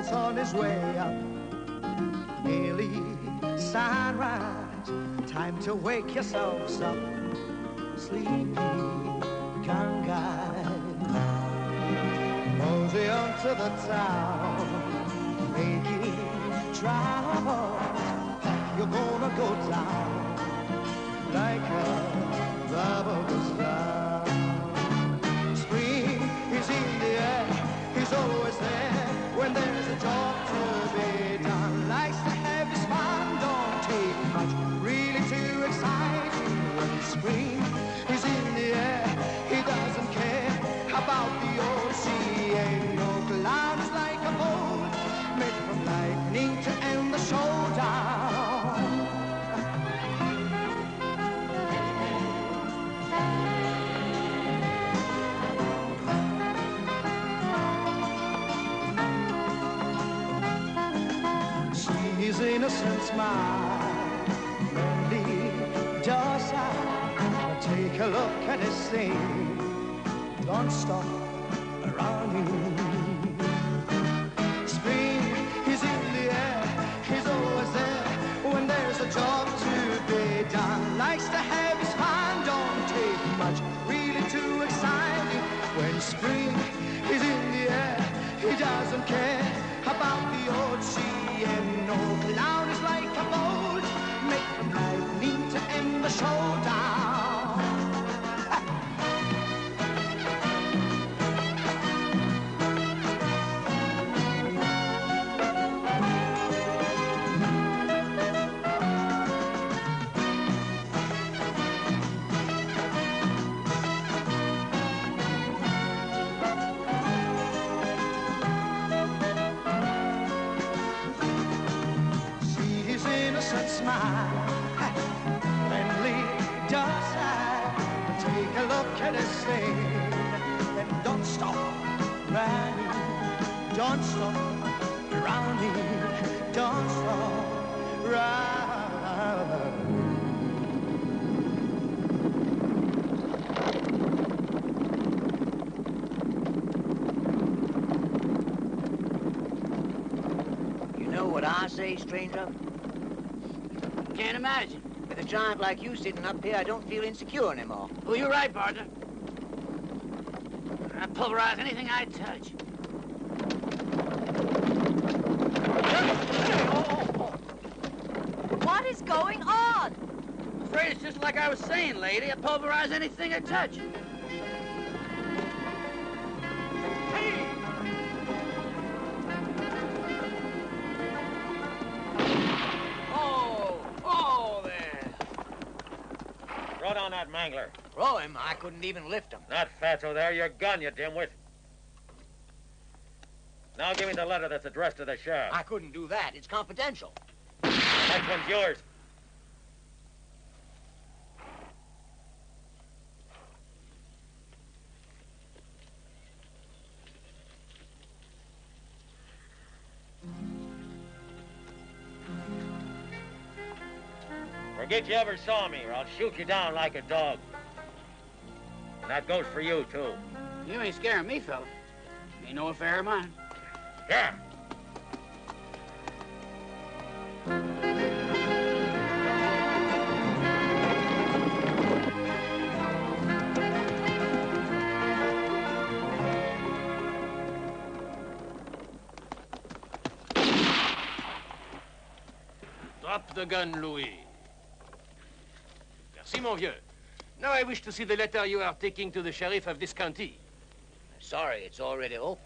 man's on his way up. Nearly sunrise, time to wake yourselves up. Sleepy Gangai, mosey on to the town, making trouble. You're gonna go down like a bubble down. Spring is in the air, he's always there when there's a job to be done. Likes to have his fun, don't take much, really too exciting. When spring is in the air, he doesn't care about the ocean. Ain't no clouds like a bolt made from lightning to end the showdown. His innocent smile, friendly, docile. Take a look at his thing. Don't stop running. Spring is in the air, he's always there when there's a job to be done. Likes to have his fun, don't take much, really too exciting. When spring is in the air, he doesn't care about the ocean. No cloud is like a bolt made from lightning to end the showdown. Smile, friendly, docile. Take a look at his thing, and don't stop running. Don't stop running. Don't stop running. You know what I say, stranger? Can't imagine. With a giant like you sitting up here, I don't feel insecure anymore. Well, you're right, partner. I pulverize anything I touch. What is going on? I'm afraid it's just like I was saying, lady. I pulverize anything I touch. Hey! Throw down that mangler. Throw him? I couldn't even lift him. Not fatso there, your gun, you dimwit. Now give me the letter that's addressed to the sheriff. I couldn't do that. It's confidential. That one's yours. Forget you ever saw me, or I'll shoot you down like a dog. And that goes for you, too. You ain't scaring me, fella. Ain't no affair of mine. Yeah. Drop the gun, Louis. Merci, mon vieux. Now I wish to see the letter you are taking to the sheriff of this county. Sorry, it's already opened.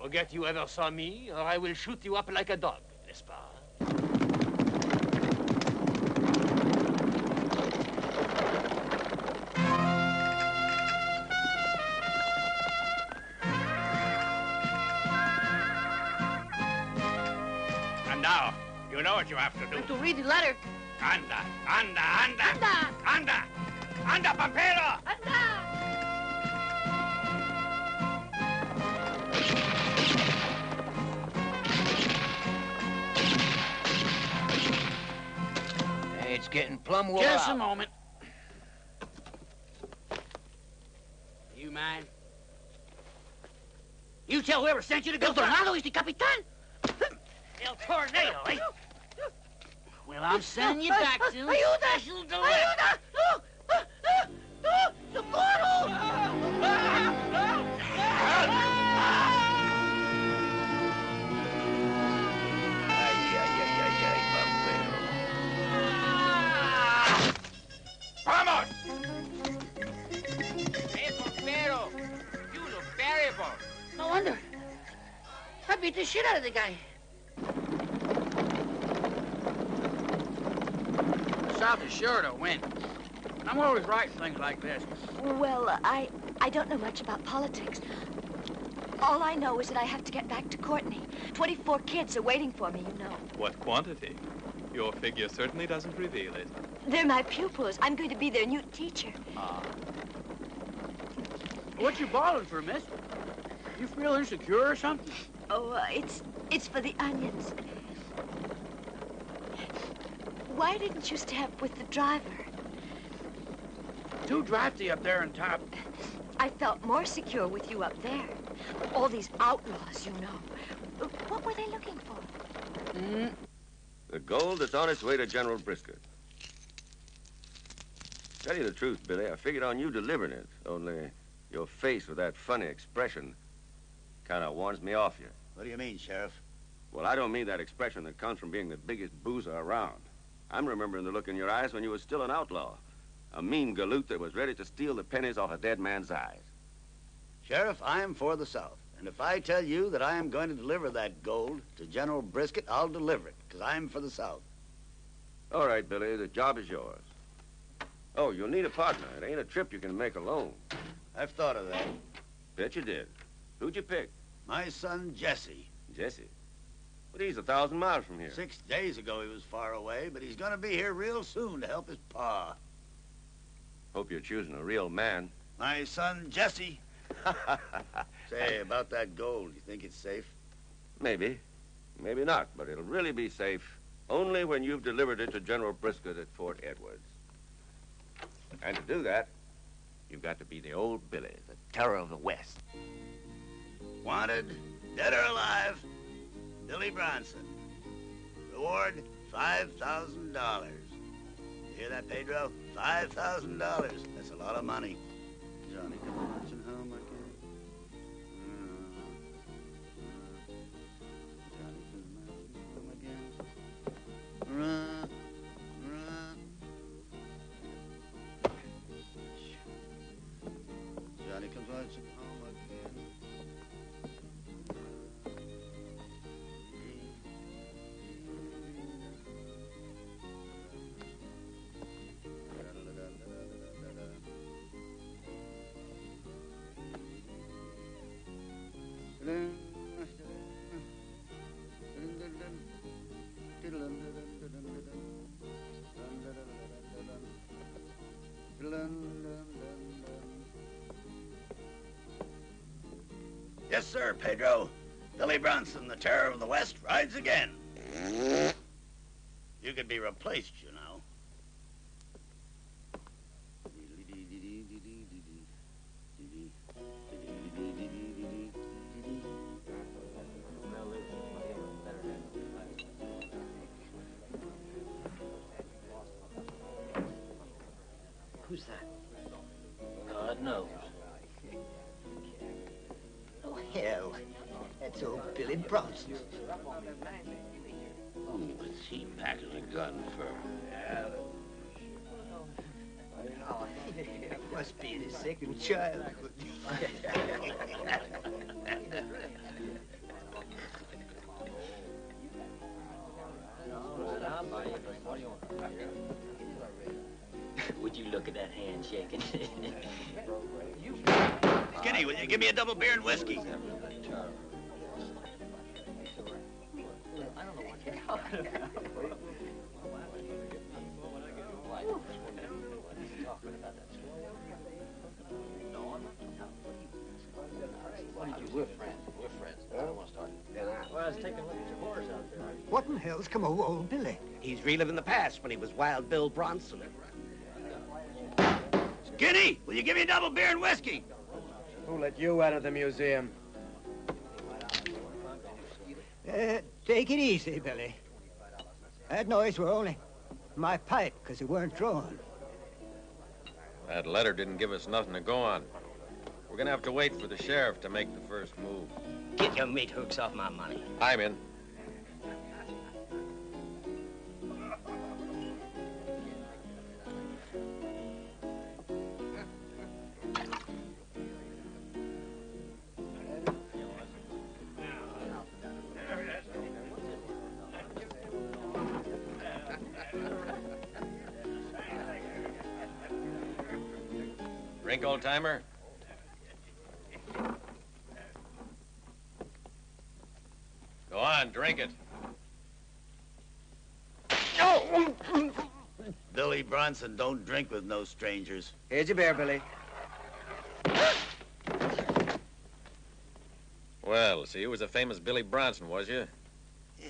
Forget you ever saw me, or I will shoot you up like a dog, n'est-ce pas? Now, you know what you have to do. And to read the letter. Anda, anda, anda. Anda. Anda. Anda, Pampero. Anda. getting plumb wore Just out. a moment. You mind? You tell whoever sent you to go. Tornado is the Capitan. El Tornado, eh? Well, I'm sending you back to special delivery. Vamos! Hey, Pampero, you look terrible. No wonder. I beat the shit out of the guy. The South is sure to win. I'm always right for things like this. Well, I don't know much about politics. All I know is that I have to get back to Courtney. 24 kids are waiting for me, you know. What quantity? Your figure certainly doesn't reveal it. They're my pupils. I'm going to be their new teacher. What you bawling for, miss? You feel insecure or something? Oh, it's for the onions. Why didn't you step with the driver? Too drafty up there on top. I felt more secure with you up there. All these outlaws, you know. What were they looking for? The gold that's on its way to General Brisket. Tell you the truth, Billy, I figured on you delivering it. Only your face with that funny expression kind of warns me off you. What do you mean, Sheriff? Well, I don't mean that expression that comes from being the biggest boozer around. I'm remembering the look in your eyes when you were still an outlaw. A mean galoot that was ready to steal the pennies off a dead man's eyes. Sheriff, I am for the South. And if I tell you that I am going to deliver that gold to General Brisket, I'll deliver it, because I'm for the South. All right, Billy, the job is yours. Oh, you'll need a partner. It ain't a trip you can make alone. I've thought of that. Bet you did. Who'd you pick? My son, Jesse. Jesse? But he's 1,000 miles from here. 6 days ago he was far away, but he's going to be here real soon to help his pa. Hope you're choosing a real man. My son, Jesse. Say, about that gold, you think it's safe? Maybe. Maybe not, but it'll really be safe only when you've delivered it to General Brisket at Fort Edwards. And to do that, you've got to be the old Billy, the terror of the West. Wanted, dead or alive, Billy Bronson. Reward, $5,000. You hear that, Pedro? $5,000. That's a lot of money. Johnny, come on, home again. Johnny, come home again. Run, run. Johnny comes on home again. Yes, sir, Pedro. Billy Bronson, the terror of the West, rides again. You could be replaced, you know. Who's that? God knows. Oh, hell. That's old Billy Bronson. What's he packing a gun for? Oh, it must be his second childhood. Would you look at that hand shaking? Skinny, will you give me a double beer and whiskey? We're friends. I don't want to start. Well, I was taking a look at your horse out there. What in hell hell's come over old Billy? He's reliving the past when he was Wild Bill Bronson. Skinny, will you give me a double beer and whiskey? Who let you out of the museum? Take it easy, Billy. That noise were only my pipe, because it weren't drawn. That letter didn't give us nothing to go on. We're gonna have to wait for the sheriff to make the first move. Get your meat hooks off my money. I'm in. Drink, old-timer? Go on, drink it. Billy Bronson don't drink with no strangers. Here's your beer, Billy. Well, so you was the famous Billy Bronson, was you? Yeah.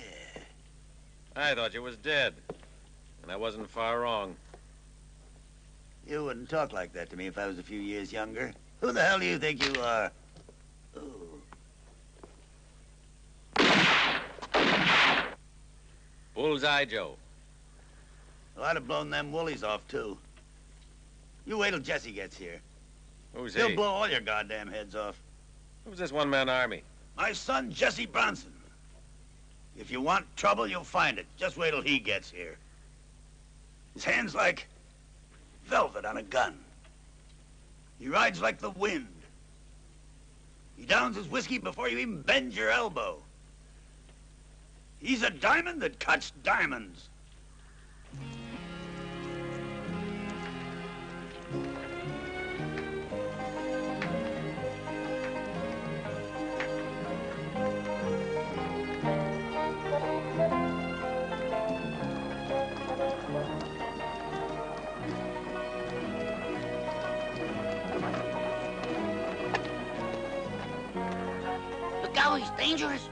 I thought you was dead. And I wasn't far wrong. You wouldn't talk like that to me if I was a few years younger. Who the hell do you think you are? Ooh. Bullseye Joe. Well, I'd have blown them woolies off, too. You wait till Jesse gets here. Who's He'll he? blow all your goddamn heads off. Who's this one-man army? My son, Jesse Bronson. If you want trouble, you'll find it. Just wait till he gets here. His hand's like velvet on a gun. He rides like the wind. He downs his whiskey before you even bend your elbow. He's a diamond that cuts diamonds. Look out, he's dangerous.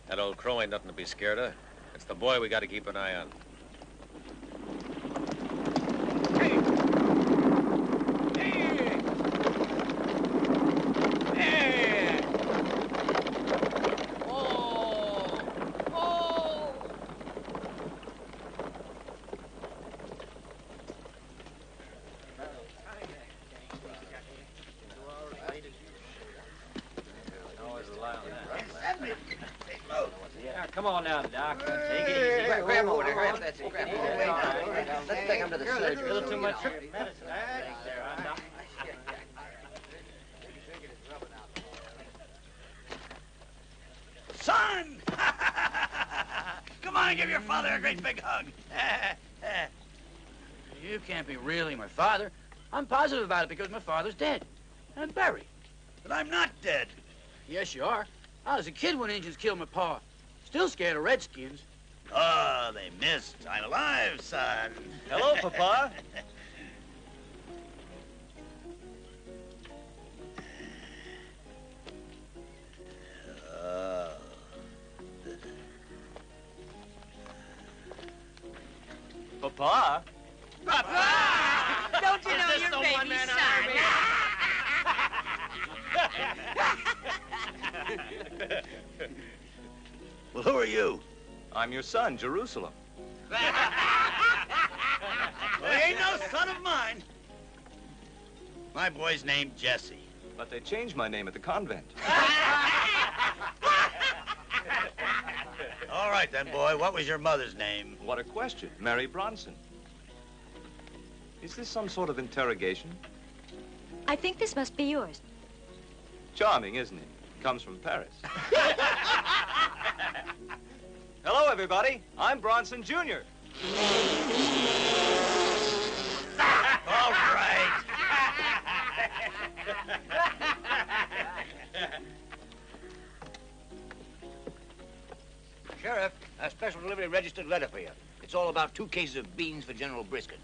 That old crow ain't nothing to be scared of. It's the boy we got to keep an eye on. Come on now, Doc. Take it easy. Grab hold of her. That's it. Grab hold of her. Let's take him to the surgery. A little too much medicine. There, Doc. Son! Come on and give your father a great big hug. You can't be really my father. I'm positive about it because my father's dead and buried. But I'm not dead. Yes, you are. I was a kid when Indians killed my pa. Still scared of redskins. Oh, they missed. I'm alive, son. Hello, Papa. Papa? Papa! Don't you know your baby's son? Well, who are you? I'm your son, Jerusalem. Well, ain't no son of mine. My boy's named Jesse. But they changed my name at the convent. All right, then, boy. What was your mother's name? What a question. Mary Bronson. Is this some sort of interrogation? I think this must be yours. Charming, isn't it? Comes from Paris. Hello, everybody. I'm Bronson Jr. All right. Sheriff, a special delivery registered letter for you. It's all about 2 cases of beans for General Brisket.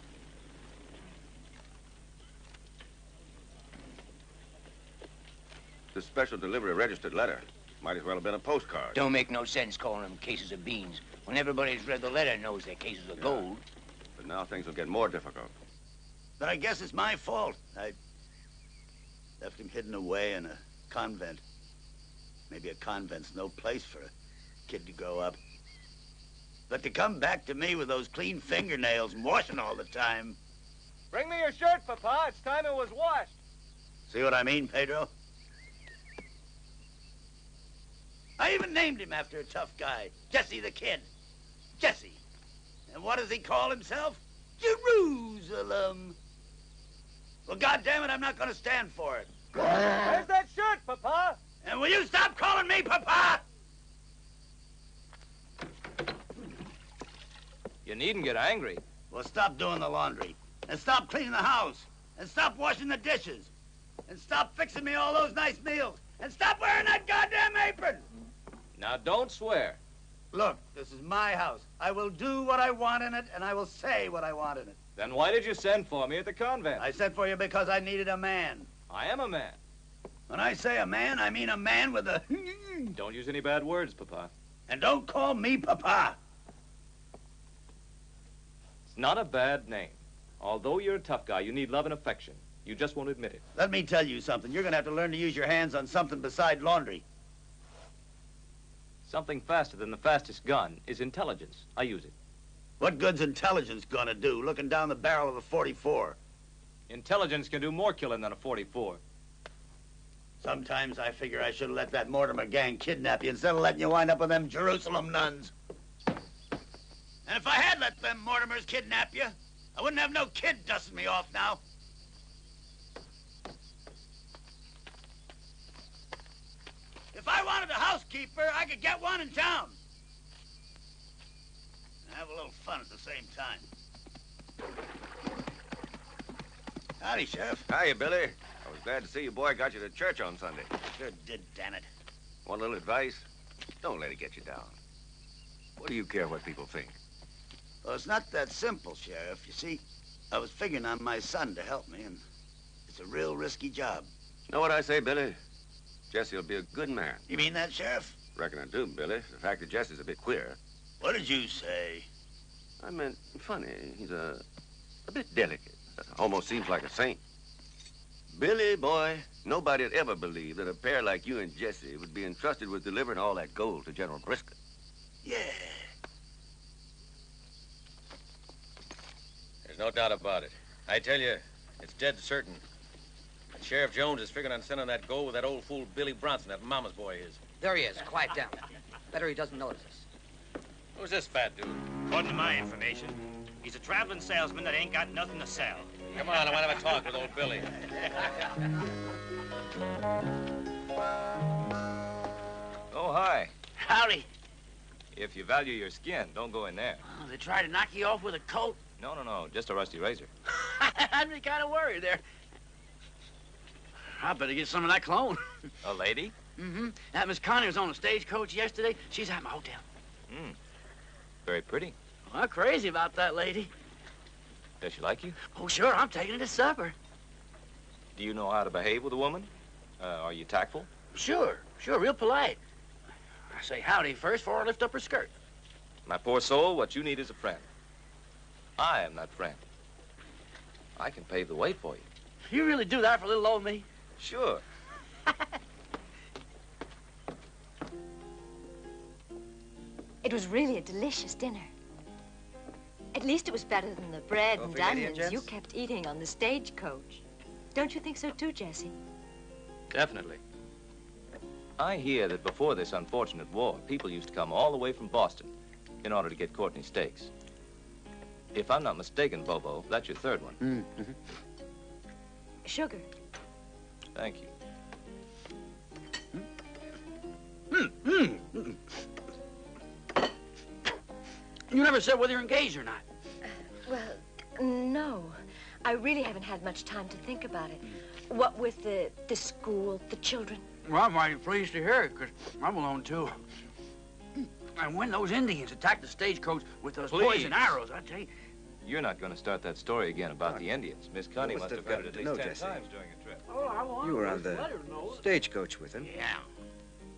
The special delivery registered letter might as well have been a postcard. Don't make no sense calling them cases of beans when everybody who's read the letter knows they're cases of gold. But now things will get more difficult. But I guess it's my fault. I left him hidden away in a convent. Maybe a convent's no place for a kid to grow up. But to come back to me with those clean fingernails and washing all the time. Bring me your shirt, Papa. It's time it was washed. See what I mean, Pedro? I even named him after a tough guy, Jesse the Kid. Jesse. And what does he call himself? Jerusalem. Well, goddammit, I'm not going to stand for it. Where's that shirt, Papa? And will you stop calling me Papa? You needn't get angry. Well, stop doing the laundry. And stop cleaning the house. And stop washing the dishes. And stop fixing me all those nice meals. And stop wearing that goddamn apron. Now, don't swear. Look, this is my house. I will do what I want in it, and I will say what I want in it. Then why did you send for me at the convent? I sent for you because I needed a man. I am a man. When I say a man, I mean a man with a... Don't use any bad words, Papa. And don't call me Papa. It's not a bad name. Although you're a tough guy, you need love and affection. You just won't admit it. Let me tell you something. You're going to have to learn to use your hands on something beside laundry. Something faster than the fastest gun is intelligence. I use it. What good's intelligence gonna do, looking down the barrel of a 44? Intelligence can do more killing than a 44. Sometimes I figure I should have let that Mortimer gang kidnap you instead of letting you wind up with them Jerusalem nuns. And if I had let them Mortimers kidnap you, I wouldn't have no kid dusting me off now. If I wanted a housekeeper, I could get one in town. And have a little fun at the same time. Howdy, Sheriff. Hiya, Billy. I was glad to see your boy got you to church on Sunday. Sure did, damn it. One little advice. Don't let it get you down. What do you care what people think? Well, it's not that simple, Sheriff. You see, I was figuring on my son to help me, and it's a real risky job. Know what I say, Billy? Jesse'll be a good man. You mean that, Sheriff? Reckon I do, Billy. The fact that Jesse's a bit queer. What did you say? I meant funny. He's a bit delicate. Almost seems like a saint. Billy, boy, nobody'd ever believe that a pair like you and Jesse would be entrusted with delivering all that gold to General Brisket. Yeah. There's no doubt about it. I tell you, it's dead certain. And Sheriff Jones is figuring on sending that gold with that old fool Billy Bronson, that mama's boy is. There he is. Quiet down. Better he doesn't notice us. Who's this fat dude? According to my information, he's a traveling salesman that ain't got nothing to sell. Come on, I want to have a talk with old Billy. Oh, hi. Howdy. If you value your skin, don't go in there. Oh, they tried to knock you off with a coat? No, just a rusty razor. I'd be kind of worried there. I better get some of that cologne. A lady? Mm-hmm. That Miss Connie was on the stagecoach yesterday. She's at my hotel. Very pretty. Well, I'm crazy about that lady. Does she like you? Oh, sure, I'm taking her to supper. Do you know how to behave with a woman? Are you tactful? Sure, real polite. I say howdy first before I lift up her skirt. My poor soul, what you need is a friend. I am that friend. I can pave the way for you. You really do that for little old me? Sure. It was really a delicious dinner. At least it was better than the bread and Coffee, lady and onions you gents? kept eating on the stagecoach. Don't you think so too, Jesse? Definitely. I hear that before this unfortunate war, people used to come all the way from Boston in order to get Courtney steaks. If I'm not mistaken, Bobo, that's your third one. Mm-hmm. Sugar. Thank you. You never said whether you're engaged or not. Well, no. I really haven't had much time to think about it. What with the school, the children. Well, I'm mighty pleased to hear it, because I'm alone, too. And when those Indians attacked the stagecoach with those poison arrows, I tell you... You're not going to start that story again about the Indians. Miss Connie must have got it at least 10 times during a trip. You were on the stagecoach with him. Yeah.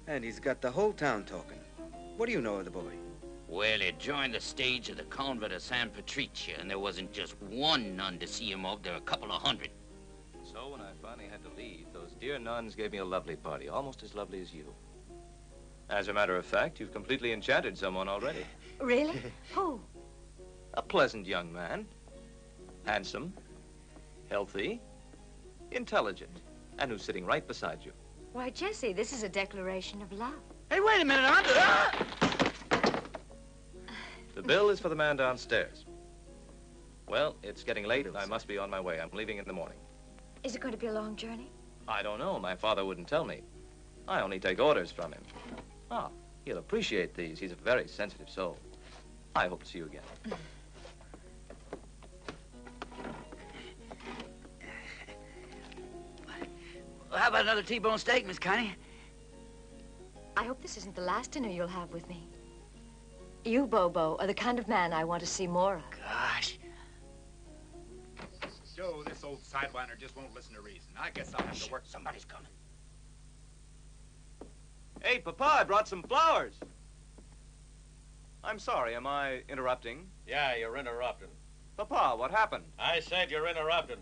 And he's got the whole town talking. What do you know of the boy? Well, he joined the stage of the convent of San Patricia, and there wasn't just one nun to see him off. There were a couple of hundred. So when I finally had to leave, those dear nuns gave me a lovely party, almost as lovely as you. As a matter of fact, you've completely enchanted someone already. Really? Who? A pleasant young man. Handsome, healthy, intelligent, and who's sitting right beside you. Why, Jesse, this is a declaration of love. Hey, wait a minute, Aunt. The bill is for the man downstairs. Well, it's getting late. I must be on my way. I'm leaving in the morning. Is it going to be a long journey? I don't know. My father wouldn't tell me. I only take orders from him. Ah, he'll appreciate these. He's a very sensitive soul. I hope to see you again. Well, how about another T-bone steak, Miss Connie? I hope this isn't the last dinner you'll have with me. You, Bobo, are the kind of man I want to see more of. Gosh. Joe, this old sidewinder just won't listen to reason. I guess I'll have to work. Somebody's coming. Hey, Papa, I brought some flowers. I'm sorry, am I interrupting? Yeah, you're interrupting. Papa, what happened? I said you're interrupting.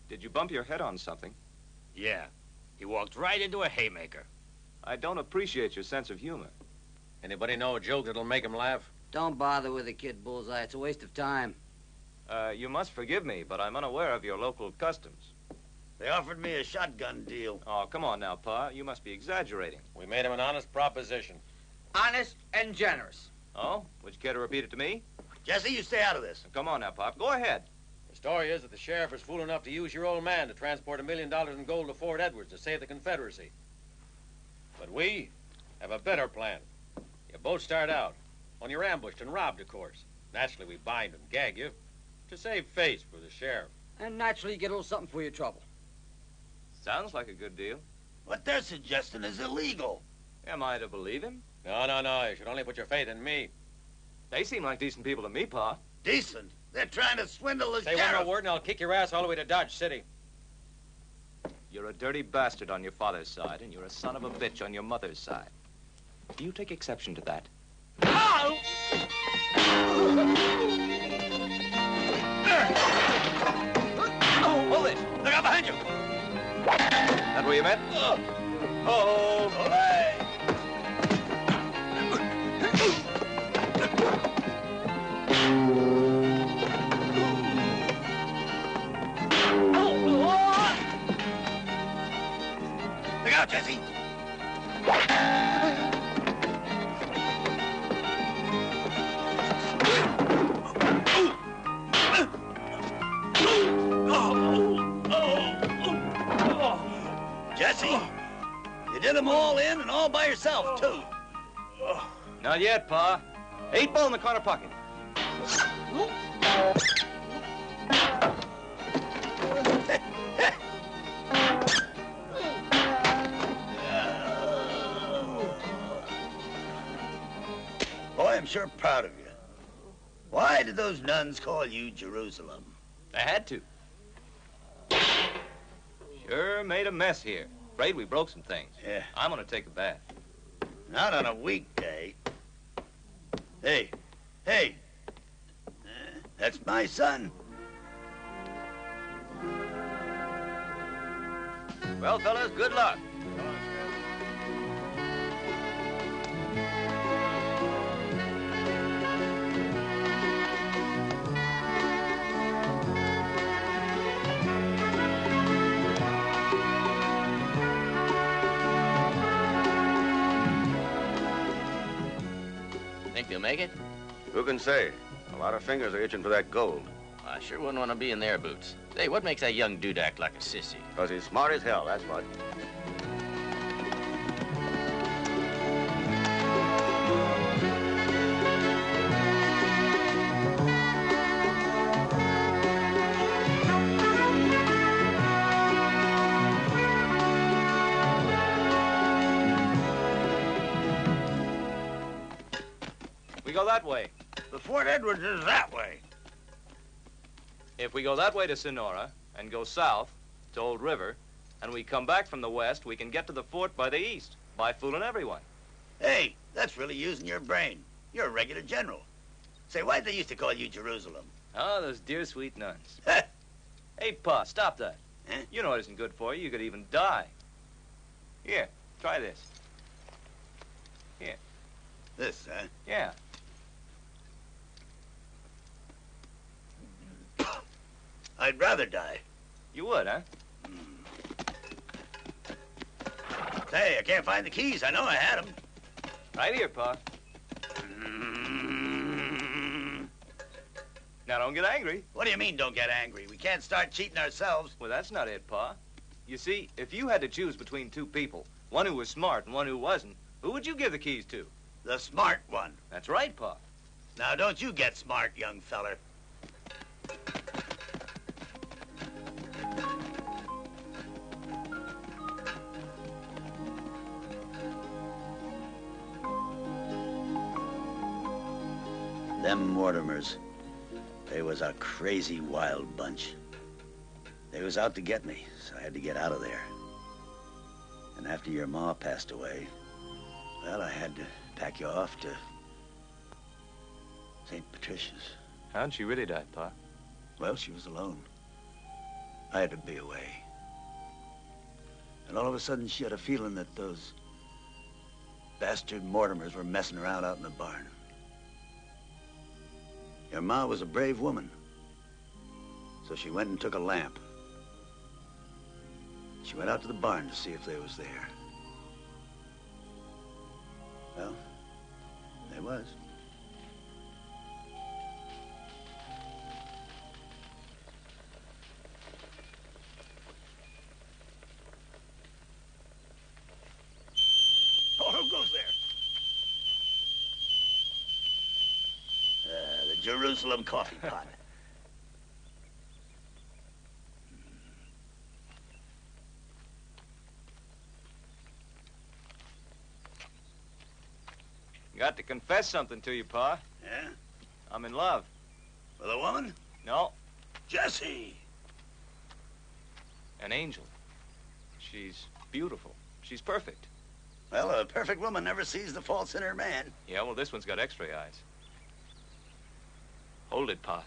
Did you bump your head on something? Yeah. He walked right into a haymaker. I don't appreciate your sense of humor. Anybody know a joke that'll make him laugh? Don't bother with the kid, Bullseye. It's a waste of time. You must forgive me, but I'm unaware of your local customs. They offered me a shotgun deal. Oh, come on now, Pa. You must be exaggerating. We made him an honest proposition. Honest and generous. Oh? Would you care to repeat it to me? Jesse, you stay out of this. Come on now, Pop. Go ahead. The story is that the sheriff is fool enough to use your old man to transport $1 million in gold to Fort Edwards to save the Confederacy. But we have a better plan. You both start out. When you're ambushed and robbed, of course. Naturally, we bind and gag you to save face for the sheriff. And naturally, you get a little something for your trouble. Sounds like a good deal. What they're suggesting is illegal. Am I to believe him? No, no, no. You should only put your faith in me. They seem like decent people to me, Pa. Decent? They're trying to swindle the Say sheriff. one more word and I'll kick your ass all the way to Dodge City. You're a dirty bastard on your father's side, and you're a son of a bitch on your mother's side. Do you take exception to that? Oh! Hold it! Look out behind you! That what you meant? Oh! Olay! Look out, Jesse! Jesse, you did them all in and all by yourself, too. Not yet, Pa. 8 ball in the corner pocket. Boy, I'm sure proud of you. Why did those nuns call you Jerusalem? They had to. Sure made a mess here. Afraid we broke some things. Yeah. I'm gonna take a bath. Not on a weekday. Hey, hey. That's my son. Well, fellas, good luck. Think they'll make it? Who can say? A lot of fingers are itching for that gold. I sure wouldn't want to be in their boots. Say, what makes that young dude act like a sissy? Because he's smart as hell, that's what. We go that way. The Fort Edwards is that way. If we go that way to Sonora and go south to Old River, and we come back from the west, we can get to the fort by the east, by fooling everyone. Hey, that's really using your brain. You're a regular general. Say, why'd they used to call you Jerusalem? Oh, those dear sweet nuns. Hey, Pa, stop that. Huh? You know it isn't good for you. You could even die. Here, try this. Here. This, huh? Yeah. I'd rather die. You would, huh? Say, I can't find the keys. I know I had them. Right here, Pa. Now, don't get angry. What do you mean, don't get angry? We can't start cheating ourselves. Well, that's not it, Pa. You see, if you had to choose between two people, one who was smart and one who wasn't, who would you give the keys to? The smart one. That's right, Pa. Now, don't you get smart, young feller. Them Mortimers, they was a crazy wild bunch. They was out to get me, so I had to get out of there. And after your ma passed away, well, I had to pack you off to St. Patricia's. How'd she really die, Pa? Well, she was alone. I had to be away. And all of a sudden, she had a feeling that those bastard Mortimers were messing around out in the barn. Your ma was a brave woman. So she went and took a lamp. She went out to the barn to see if they was there. Well, they was. Oh, who goes there? The Jerusalem coffee pot. Got to confess something to you, Pa. Yeah? I'm in love. With a woman? No, Jessie! an angel. She's beautiful. She's perfect. Well, a perfect woman never sees the faults in her man. Yeah, well, this one's got x-ray eyes. Hold it, Pa.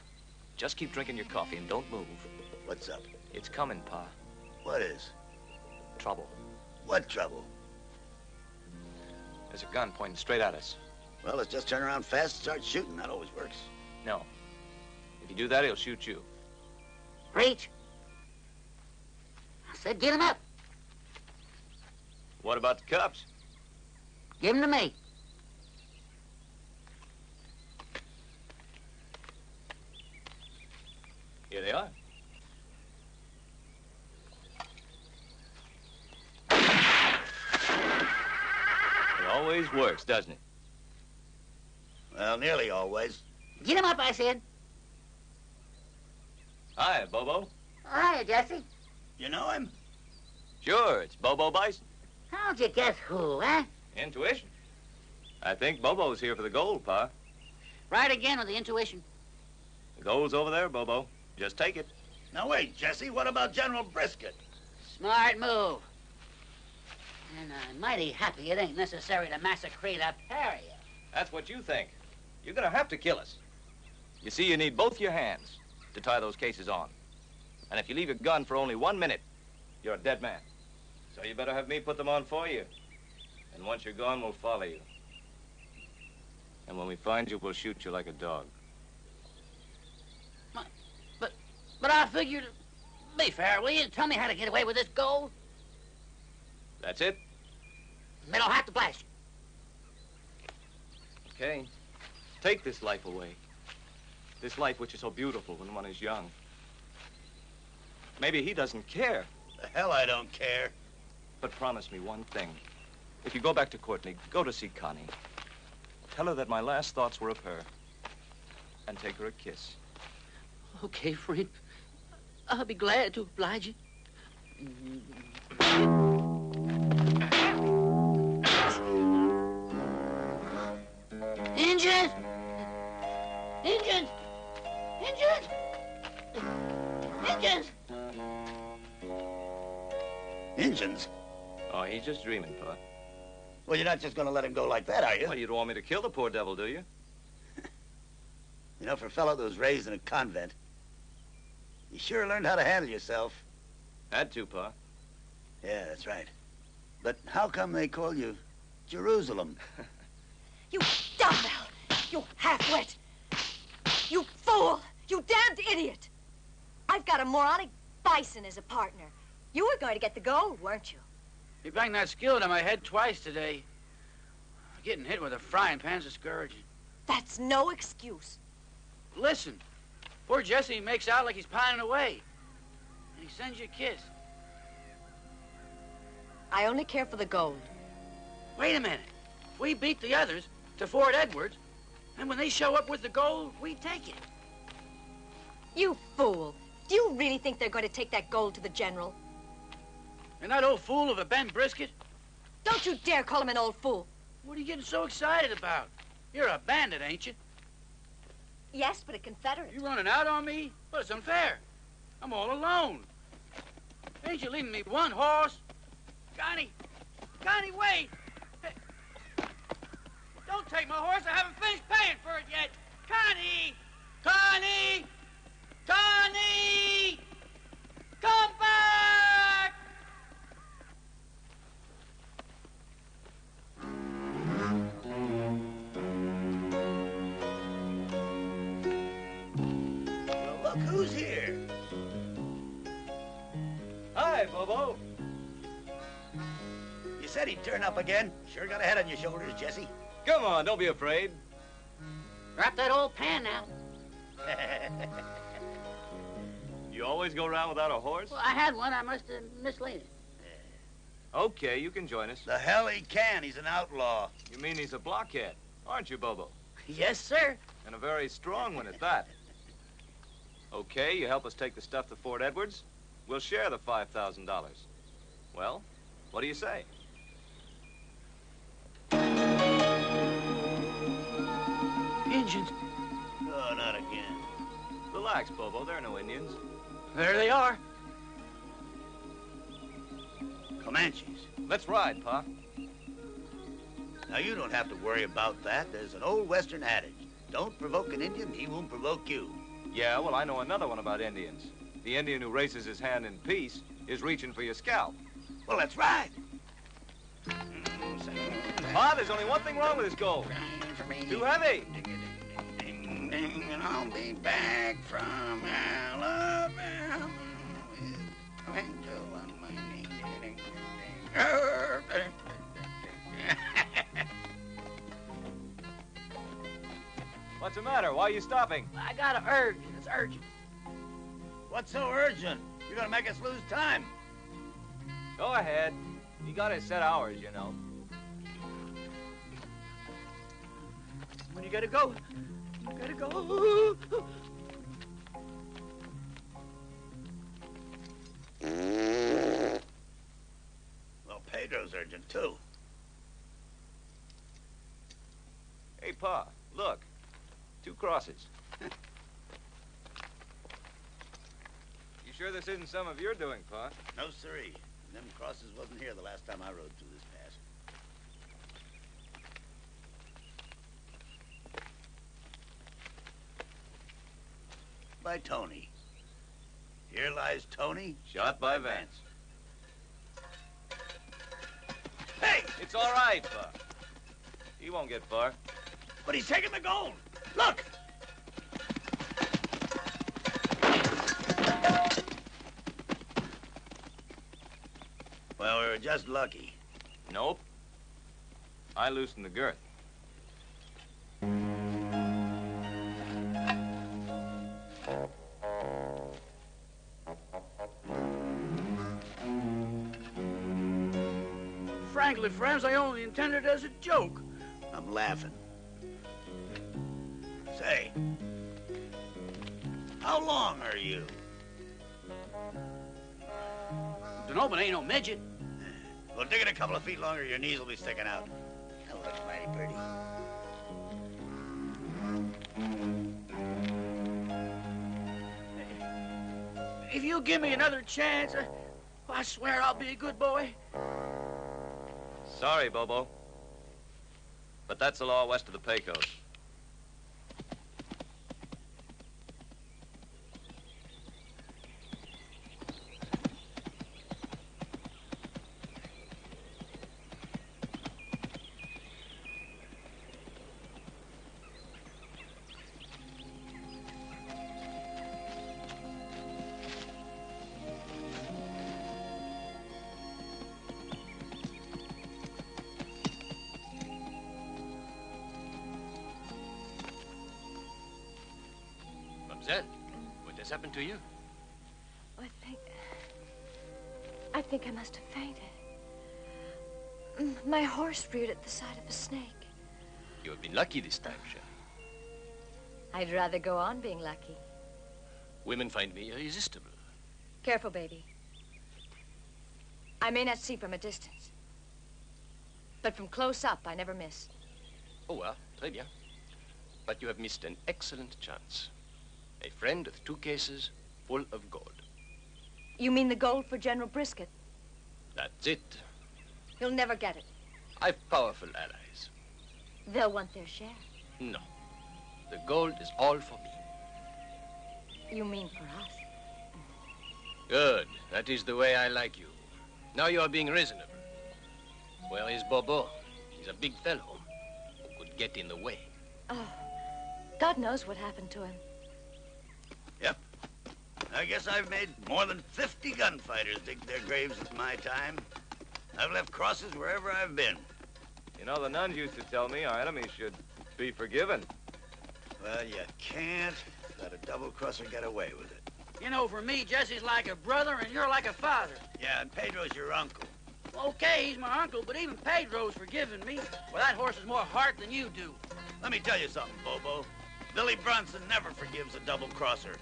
Just keep drinking your coffee and don't move. What's up? It's coming, Pa. What is? Trouble. What trouble? There's a gun pointing straight at us. Well, let's just turn around fast and start shooting. That always works. No. If you do that, he'll shoot you. Reach. I said get him up. What about the cups? Give him to me. Here they are. It always works, doesn't it? Well, nearly always. Get him up, I said. Hi, Bobo. Hiya, Jesse. You know him? Sure, it's Bobo Bison. How'd you guess who, huh? Intuition. I think Bobo's here for the gold, Pa. Right again with the intuition. The gold's over there, Bobo. Just take it. Now, wait, Jesse. What about General Brisket? Smart move. And I'm mighty happy it ain't necessary to massacre the pair of you. That's what you think. You're gonna have to kill us. You see, you need both your hands to tie those cases on. And if you leave your gun for only 1 minute, you're a dead man. So you better have me put them on for you. And once you're gone, we'll follow you. And when we find you, we'll shoot you like a dog. But I figured, be fair, will you? Tell me how to get away with this gold. That's it? They don't have to blast you. Okay. Take this life away. This life which is so beautiful when one is young. Maybe he doesn't care. The hell I don't care. But promise me one thing. If you go back to Courtney, go to see Connie. Tell her that my last thoughts were of her. And take her a kiss. Okay, friend. I'll be glad to oblige you. Injun! Injuns! Injuns! Injuns? Oh, he's just dreaming, Pa. Well, you're not just going to let him go like that, are you? Well, you'd want me to kill the poor devil, do you? You know, for a fellow that was raised in a convent, you sure learned how to handle yourself. Had to, Pa. Yeah, that's right. But how come they call you Jerusalem? You dumbbell! You half-wit! You fool! You damned idiot! I've got a moronic bison as a partner. You were going to get the gold, weren't you? You banged that skillet on my head twice today. Getting hit with a frying pan's discouraging. That's no excuse. Listen, poor Jesse makes out like he's pining away. And he sends you a kiss. I only care for the gold. Wait a minute. If we beat the others to Fort Edwards, and when they show up with the gold, we take it. You fool. Do you really think they're going to take that gold to the general? And that old fool of a Ben Brisket? Don't you dare call him an old fool. What are you getting so excited about? You're a bandit, ain't you? Yes, but a Confederate. You running out on me? Well, it's unfair. I'm all alone. Ain't you leaving me one horse? Connie! Connie, wait! Hey. Don't take my horse. I haven't finished paying for it yet. Connie! Connie! Connie! Come back! Well, look who's here. Hi, Bobo. You said he'd turn up again. Sure got a head on your shoulders, Jesse. Come on, don't be afraid. Drop that old pan now. You always go around without a horse? Well, I had one. I must have mislaid it. Okay, you can join us. The hell he can. He's an outlaw. You mean he's a blockhead, aren't you, Bobo? Yes, sir. And a very strong one at that. Okay, you help us take the stuff to Fort Edwards. We'll share the $5,000. Well, what do you say? Indians. Oh, not again. Relax, Bobo. There are no Indians. There they are. Comanches. Let's ride, Pa. Now, you don't have to worry about that. There's an old Western adage. Don't provoke an Indian, he won't provoke you. Yeah, well, I know another one about Indians. The Indian who raises his hand in peace is reaching for your scalp. Well, that's right. Pa, there's only one thing wrong with this gold. Too heavy. And I'll be back from Alabama. What's the matter? Why are you stopping? I got an urge. It's urgent. What's so urgent? You're gonna make us lose time. Go ahead. You got his set hours, you know. When you gotta go. You gotta go. Well, Pedro's urgent, too. Hey, Pa, look. 2 crosses. You sure this isn't some of your doing, Pa? No, sirree. Them crosses wasn't here the last time I rode through this pass. By Tony. Here lies Tony. Shot by Vance. Hey! It's all right, Pa. He won't get far. But he's taking the gold. Look! Well, we were just lucky. Nope. I loosened the girth. Frankly, friends, I only intended it as a joke. I'm laughing. Say, how long are you? Dunno, but ain't no midget. Well, dig it a couple of feet longer, your knees will be sticking out. That looks mighty pretty. If you give me another chance, I swear I'll be a good boy. Sorry, Bobo. But that's the law west of the Pecos. Mademoiselle, what has happened to you? I think I must have fainted. My horse reared at the sight of a snake. You have been lucky this time, Sheriff. I'd rather go on being lucky. Women find me irresistible. Careful, baby. I may not see from a distance, but from close up, I never miss. Oh, well, très bien. But you have missed an excellent chance. A friend with 2 cases full of gold. You mean the gold for General Brisket? That's it. He'll never get it. I've powerful allies. They'll want their share. No. The gold is all for me. You mean for us? Good. That is the way I like you. Now you are being reasonable. Where is Bobo? He's a big fellow who could get in the way. Oh, God knows what happened to him. Yep. I guess I've made more than 50 gunfighters dig their graves in my time. I've left crosses wherever I've been. You know, the nuns used to tell me our enemies should be forgiven. Well, you can't let a double-crosser get away with it. You know, for me, Jesse's like a brother and you're like a father. Yeah, and Pedro's your uncle. Okay, he's my uncle, but even Pedro's forgiven me. Well, that horse has more heart than you do. Let me tell you something, Bobo. Billy Bronson never forgives a double-crosser.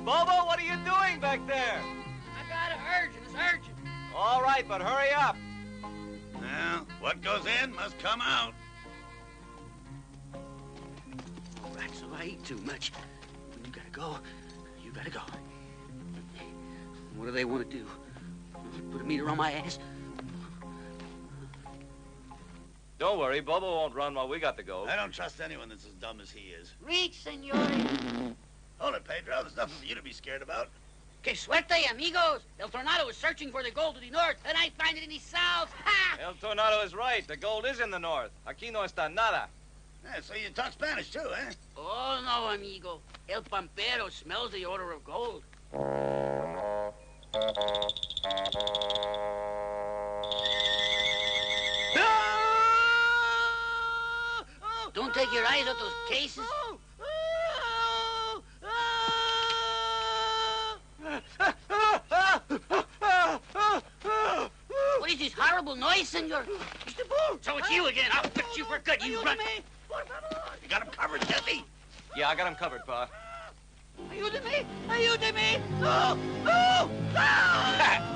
Bobo, what are you doing back there? I got it urgent. It's urgent. All right, but hurry up. Well, what goes in must come out. All right, so I eat too much. When you gotta go, you gotta go. What do they want to do? Put a meter on my ass? Don't worry, Bobo won't run while we got the gold. I don't trust anyone that's as dumb as he is. Reach, senor. Hold it, Pedro. There's nothing for you to be scared about. Que suerte, amigos. El Tornado is searching for the gold to the north, and I find it in the south. Ha! El Tornado is right. The gold is in the north. Aquí no está nada. Yeah, so you talk Spanish, too, eh? Oh, no, amigo. El Pampero smells the odor of gold. Don't take your eyes off those cases. What is this horrible noise, senor? Mr. Bull! So it's you again. I'll fix you for good. You run. You got him covered, Jesse? Yeah, I got him covered, Pa. Ayúdeme! Ayúdeme! No! No! No!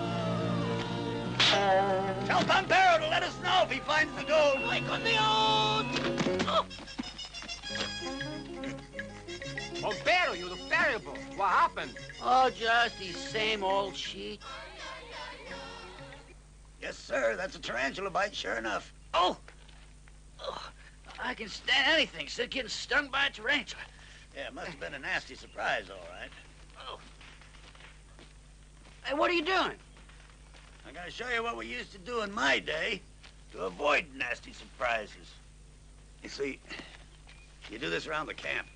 Tell Pampero to let us know if he finds the gold. Ay, con Dios! Oh. Pampero, you look terrible. What happened? Oh, just the same old sheet. Yes, sir. That's a tarantula bite, sure enough. Oh! Oh, I can stand anything except getting stung by a tarantula. Yeah, it must have been a nasty surprise, all right. Oh. Hey, what are you doing? I'm going to show you what we used to do in my day to avoid nasty surprises. You see, you do this around the camp.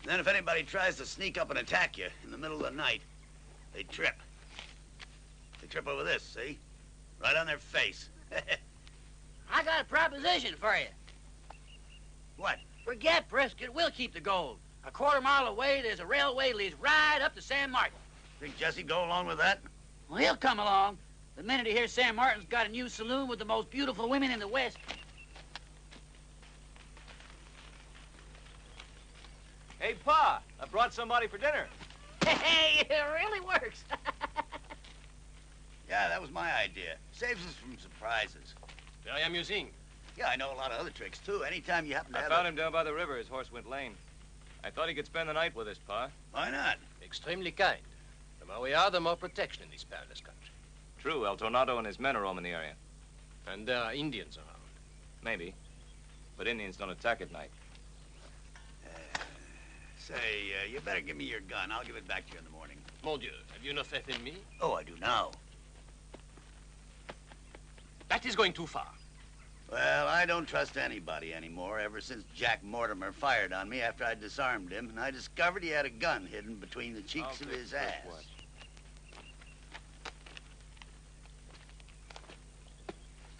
Then if anybody tries to sneak up and attack you in the middle of the night, they trip. They trip over this, see? Right on their face. I got a proposition for you. What? Forget Brisket. We'll keep the gold. A quarter-mile away, there's a railway leads right up to San Martin. Think Jesse go along with that? Well, he'll come along. The minute he hears San Martin's got a new saloon with the most beautiful women in the West. Hey, Pa, I brought somebody for dinner. Hey, it really works. Yeah, that was my idea. Saves us from surprises. Very amusing. Yeah, I know a lot of other tricks, too. Anytime you happen to I have found him down by the river. His horse went lame. I thought he could spend the night with us, Pa. Why not? Extremely kind. The more we are, the more protection in this perilous country. True, El Tornado and his men are roaming the area. And there are Indians around. Maybe. But Indians don't attack at night. Say, you better give me your gun. I'll give it back to you in the morning. Mon Dieu, have you no faith in me? Oh, I do now. That is going too far. Well, I don't trust anybody anymore ever since Jack Mortimer fired on me after I disarmed him, and I discovered he had a gun hidden between the cheeks of his ass.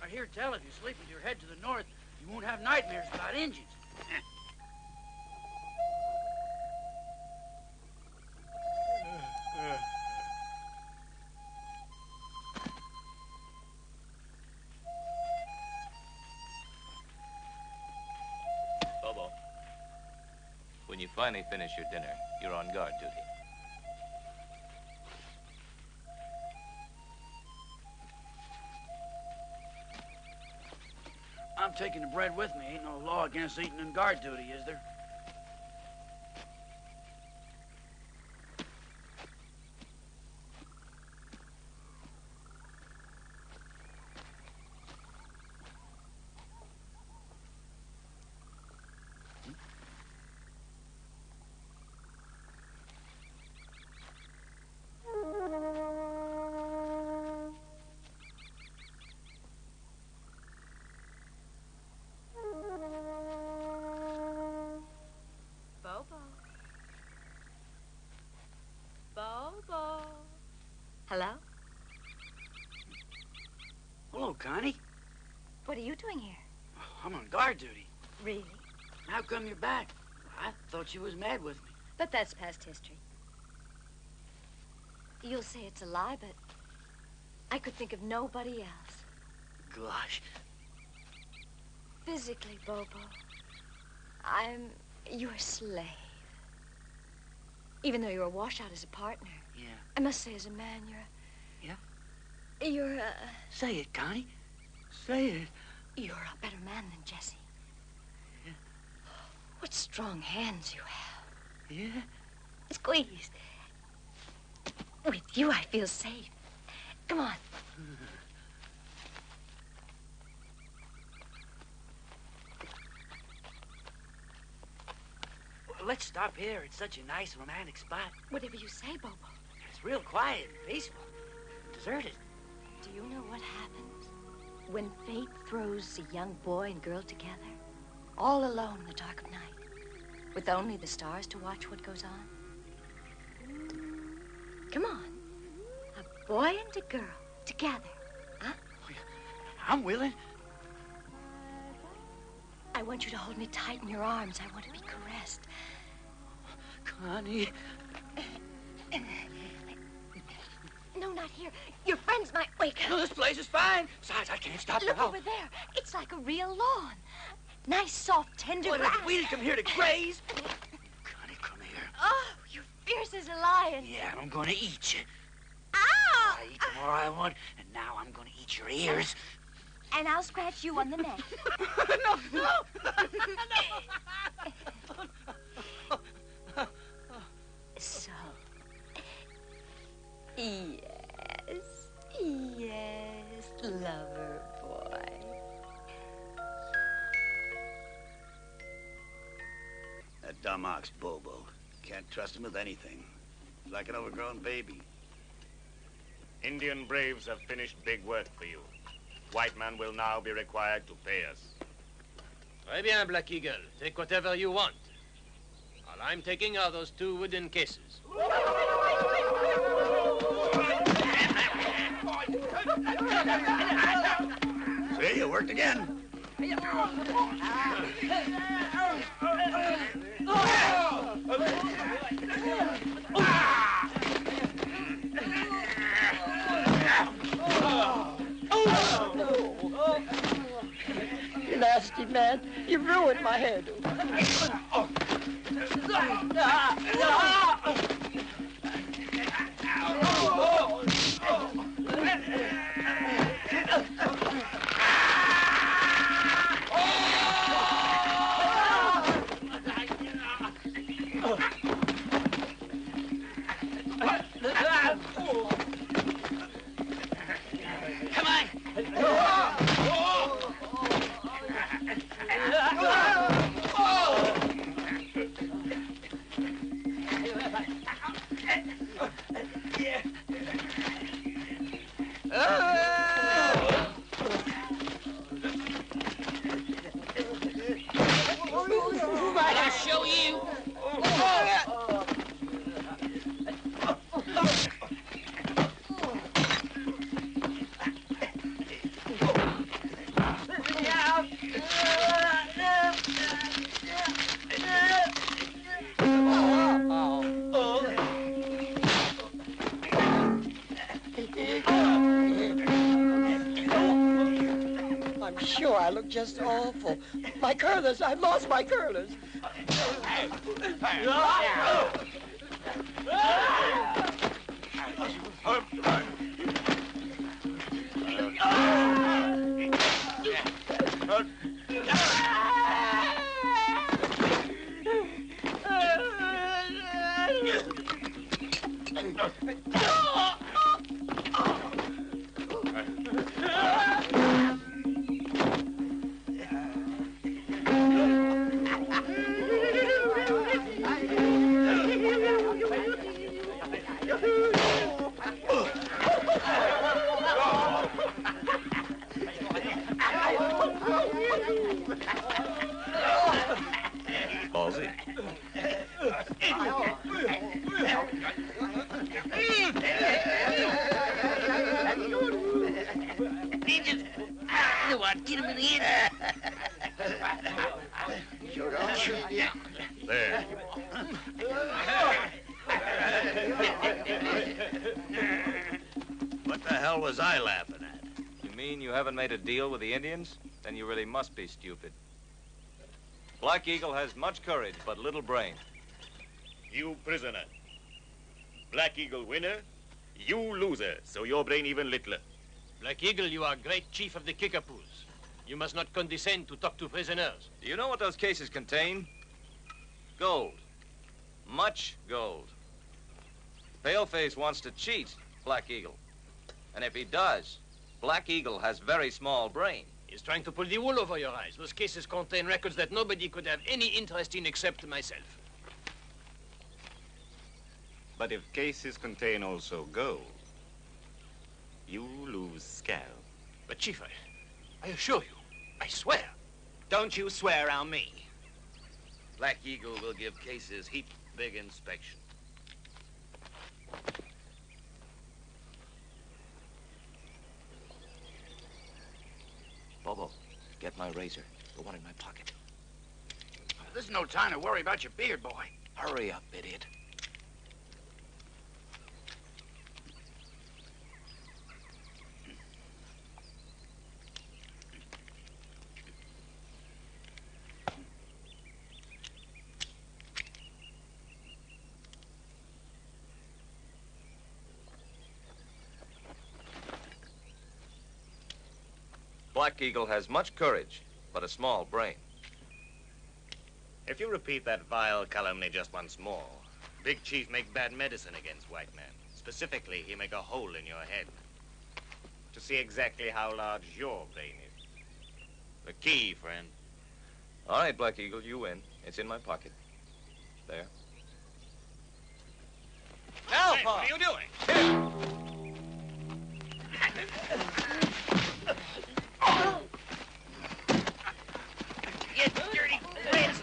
I hear tell if you sleep with your head to the north, you won't have nightmares about Injuns. Bobo, when you finally finish your dinner, you're on guard duty. I'm taking the bread with me. Ain't no law against eating in guard duty, is there? Hello? Hello, Connie. What are you doing here? I'm on guard duty. Really? How come you're back? I thought you was mad with me. But that's past history. You'll say it's a lie, but I could think of nobody else. Gosh. Physically, Bobo, I'm your slave. Even though you're a washout as a partner. Yeah. I must say, as a man, Yeah? You're a... Say it, Connie. Say it. You're a better man than Jesse. Yeah. What strong hands you have. Yeah? Squeeze. With you, I feel safe. Come on. Well, let's stop here. It's such a nice, romantic spot. Whatever you say, Bobo. It's real quiet and peaceful. Deserted. Do you know what happens when fate throws a young boy and girl together, all alone in the dark of night, with only the stars to watch what goes on? Come on. A boy and a girl together, huh? I'm willing. I want you to hold me tight in your arms. I want to be caressed. Connie. No, not here. Your friends might wake up. No, this place is fine. Besides, I can't stop Look now. over there. It's like a real lawn. Nice, soft, tender Boy, grass. if we'd come here to graze. Connie, come here. Oh, you're fierce as a lion. Yeah, I'm gonna eat you. Ow! I eat the more I want, and now I'm gonna eat your ears. And I'll scratch you on the neck. No. So, yes, lover boy. That dumb ox, Bobo. Can't trust him with anything. He's like an overgrown baby. Indian braves have finished big work for you. White man will now be required to pay us. Très bien, Black Eagle. Take whatever you want. All I'm taking are those 2 wooden cases. See, it worked again. You nasty man. You ruined my hairdo. Sure, I look just awful. My curlers, I lost my curlers. Ballsy. Indians! Come on, get him in the end. Shoot off. There. What the hell was I laughing at? You mean you haven't made a deal with the Indians? Then you really must be stupid. Black Eagle has much courage, but little brain. You prisoner. Black Eagle winner, you loser, so your brain even littler. Black Eagle, you are great chief of the Kickapoos. You must not condescend to talk to prisoners. Do you know what those cases contain? Gold. Much gold. Paleface wants to cheat Black Eagle. And if he does, Black Eagle has very small brain. He's trying to pull the wool over your eyes. Those cases contain records that nobody could have any interest in except myself. But if cases contain also gold, you lose scalp. But, Chief, I assure you, I swear. Don't you swear on me. Black Eagle will give cases heap big inspection. Bobo, get my razor. The one in my pocket. This is no time to worry about your beard, boy. Hurry up, idiot. Black Eagle has much courage, but a small brain. If you repeat that vile calumny just once more, Big Chief make bad medicine against white man. Specifically, he make a hole in your head to see exactly how large your brain is. The key, friend. All right, Black Eagle, you win. It's in my pocket. There. Alpha! Hey, what are you doing? You dirty rats!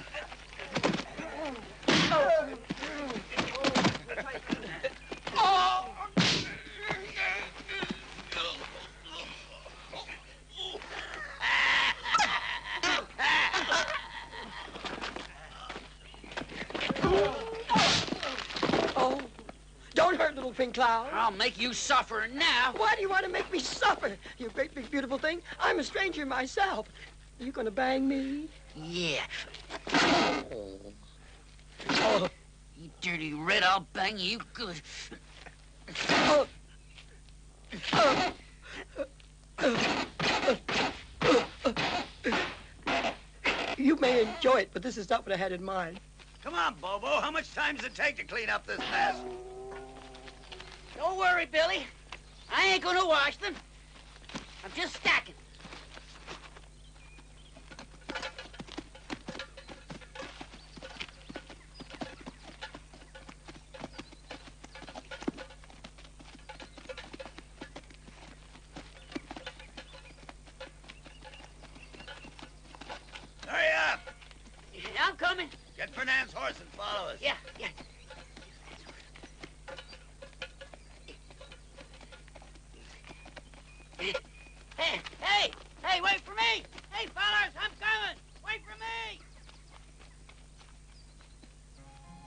Oh, don't hurt, little pink cloud. I'll make you suffer now. Why do you want to make me suffer? You great big beautiful thing. I'm a stranger myself. You gonna bang me? Yeah. You dirty red, I'll bang you good. You may enjoy it, but this is not what I had in mind. Come on, Bobo. How much time does it take to clean up this mess? Don't worry, Billy. I ain't gonna wash them. I'm just stacking. Hurry up. I'm coming. Get Fernand's horse and follow us. Yeah, yeah. Hey, wait for me! Hey, fellas, I'm coming! Wait for me!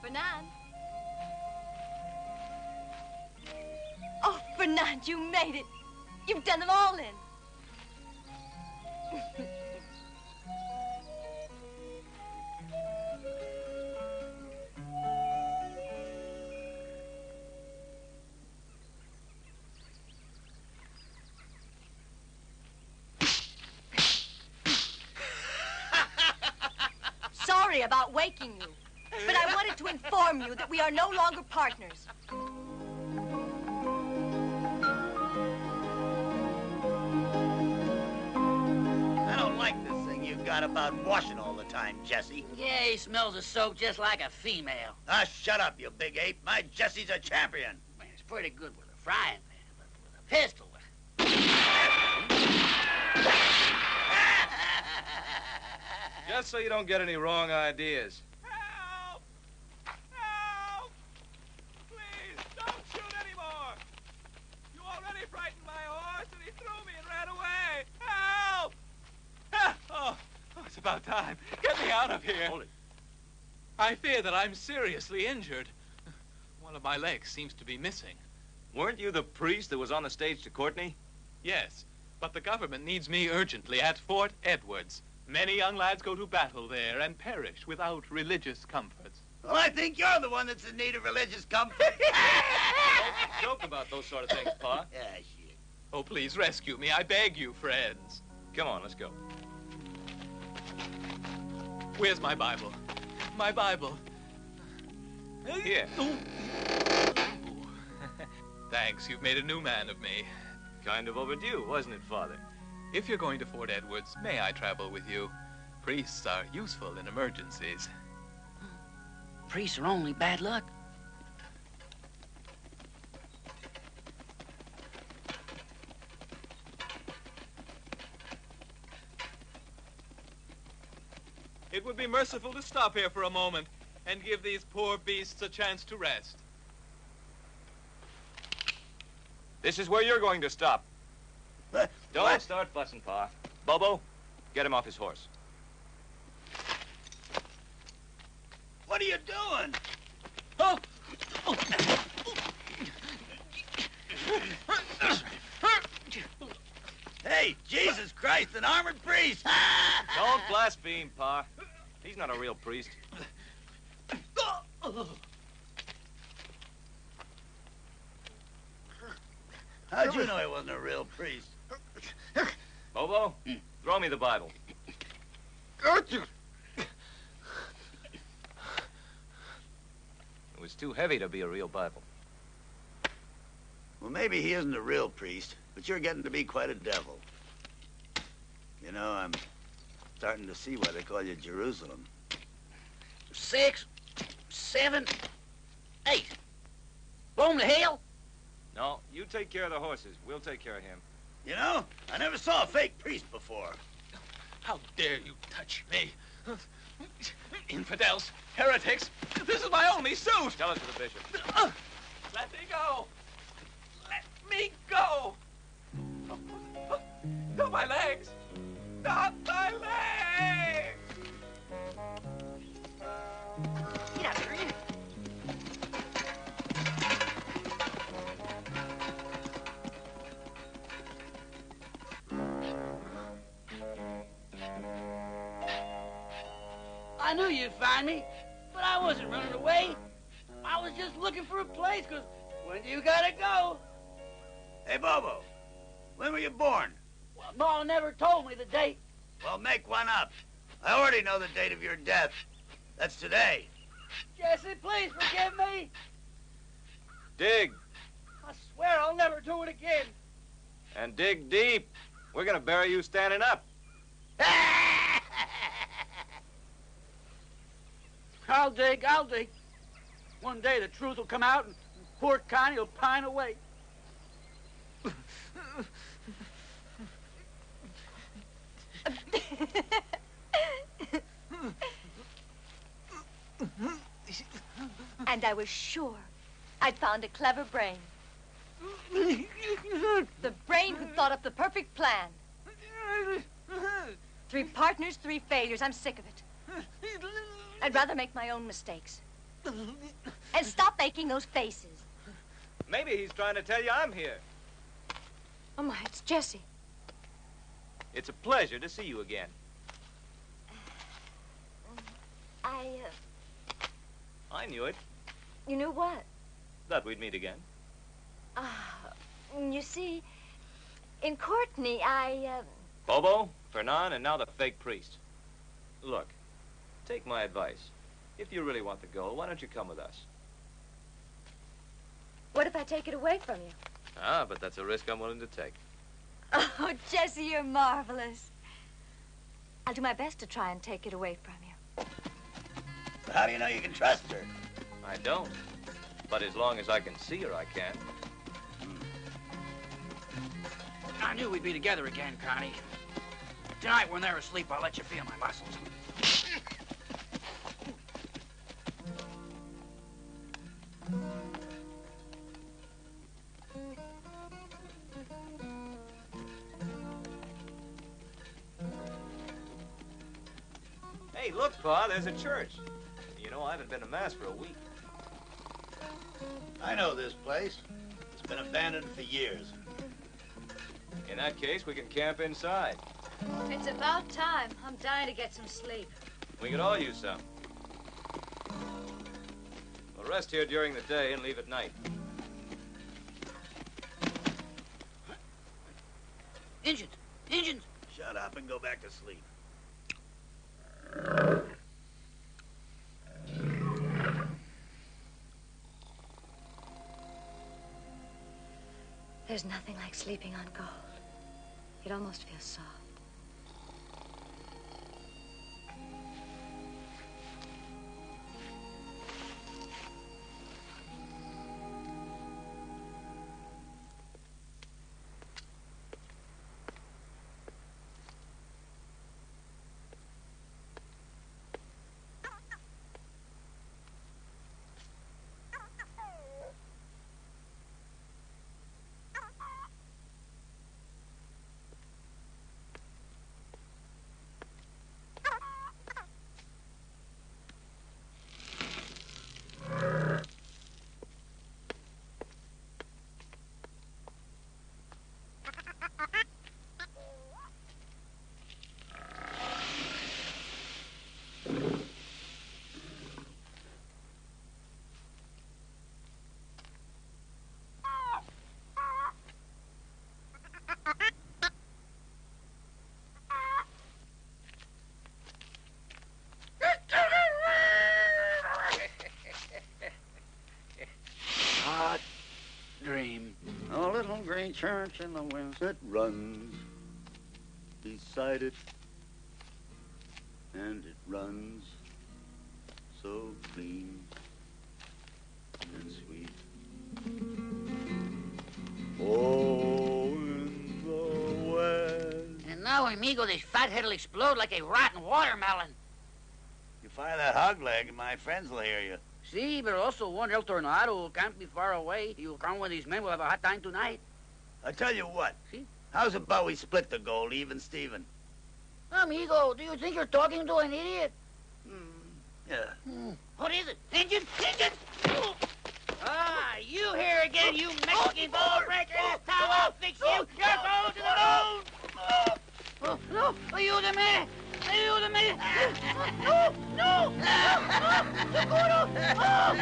Fernand. Oh, Fernand, you made it. You've done them all in. sorry about waking you, but I wanted to inform you that we are no longer partners. I don't like this thing you've got about washing all the time, Jesse. Yeah, he smells of soap just like a female. Ah, shut up, you big ape. My Jesse's a champion. Man, it's pretty good with a frying pan, but with a pistol... Just so you don't get any wrong ideas. Help! Help! Please, don't shoot anymore! You already frightened my horse, and he threw me and ran away! Help! Oh, it's about time. Get me out of here. Hold it. I fear that I'm seriously injured. One of my legs seems to be missing. Weren't you the priest that was on the stage to Courtney? Yes, but the government needs me urgently at Fort Edwards. Many young lads go to battle there and perish without religious comforts. Well, I think you're the one that's in need of religious comfort. Don't joke about those sort of things, Pa. Yeah, shit. Oh, please rescue me. I beg you, friends. Come on, let's go. Where's my Bible? My Bible. Here. Thanks, you've made a new man of me. Kind of overdue, wasn't it, Father? If you're going to Fort Edwards, may I travel with you? Priests are useful in emergencies. Priests are only bad luck. It would be merciful to stop here for a moment and give these poor beasts a chance to rest. This is where you're going to stop. Don't start fussing, Pa. Bobo, get him off his horse. What are you doing? Oh! Hey, Jesus Christ, an armored priest! Don't blaspheme, Pa. He's not a real priest. How'd you know he wasn't a real priest? Bobo, throw me the Bible. It was too heavy to be a real Bible. Well, maybe he isn't a real priest, but you're getting to be quite a devil. You know, I'm starting to see why they call you Jerusalem. 6, 7, 8. Blown to hell? No, you take care of the horses. We'll take care of him. You know, I never saw a fake priest before. How dare you touch me? Infidels, heretics, this is my only suit. Tell it to the bishop. Let me go. Let me go. Not my legs. Not my legs. Get out of here. I knew you'd find me, but I wasn't running away. I was just looking for a place, because when you gotta go? Hey, Bobo, when were you born? Well, Ma never told me the date. Well, make one up. I already know the date of your death. That's today. Jesse, please forgive me. Dig. I swear I'll never do it again. And dig deep. We're gonna bury you standing up. I'll dig, I'll dig. One day the truth will come out and poor Connie will pine away. And I was sure I'd found a clever brain. The brain who thought up the perfect plan. 3 partners, 3 failures. I'm sick of it. I'd rather make my own mistakes. And stop making those faces. Maybe he's trying to tell you I'm here. Oh, my, it's Jesse. It's a pleasure to see you again. I knew it. You knew what? That we'd meet again. You see, in Courtney, Bobo, Fernand, and now the fake priest. Look, Take my advice. If you really want the gold, why don't you come with us? What if I take it away from you? Ah, but that's a risk I'm willing to take. Oh, Jesse, you're marvelous. I'll do my best to try and take it away from you. But how do you know you can trust her? I don't. But as long as I can see her, I can. I knew we'd be together again, Connie. Tonight, when they're asleep, I'll let you feel my muscles. Hey, look, Pa, there's a church. You know, I haven't been to Mass for a week. I know this place. It's been abandoned for years. In that case, we can camp inside. It's about time. I'm dying to get some sleep. We could all use some. We'll rest here during the day and leave at night. Injuns! Injuns! Shut up and go back to sleep. There's nothing like sleeping on gold. It almost feels soft. Dream. A little green church in the west that runs beside it, and it runs so clean and sweet. Oh, in the west. And now, amigo, this fathead will explode like a rotten watermelon. You fire that hog leg, and my friends will hear you. See, but also one El Tornado can't be far away. You'll come with these men. We'll have a hot time tonight. I tell you what. See? How's about we split the gold, even Steven? Amigo, do you think you're talking to an idiot? Yeah. What is it? Engine? Engine! Oh. Ah, you here again, you Mexican ball breaker. This time I'll fix you. You're going to the moon. Oh, no. Ayúdame. Ayúdame. No, no. No. Seguro. Oh.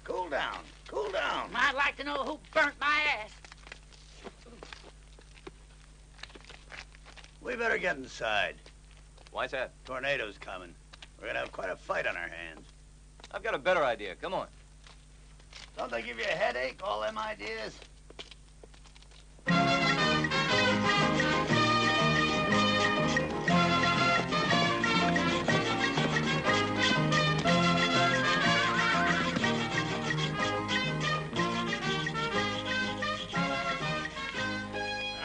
Cool down. Cool down. I'd like to know who burnt my ass. We better get inside. Why's that? Tornado's coming. We're gonna have quite a fight on our hands. I've got a better idea. Come on. Don't they give you a headache, all them ideas?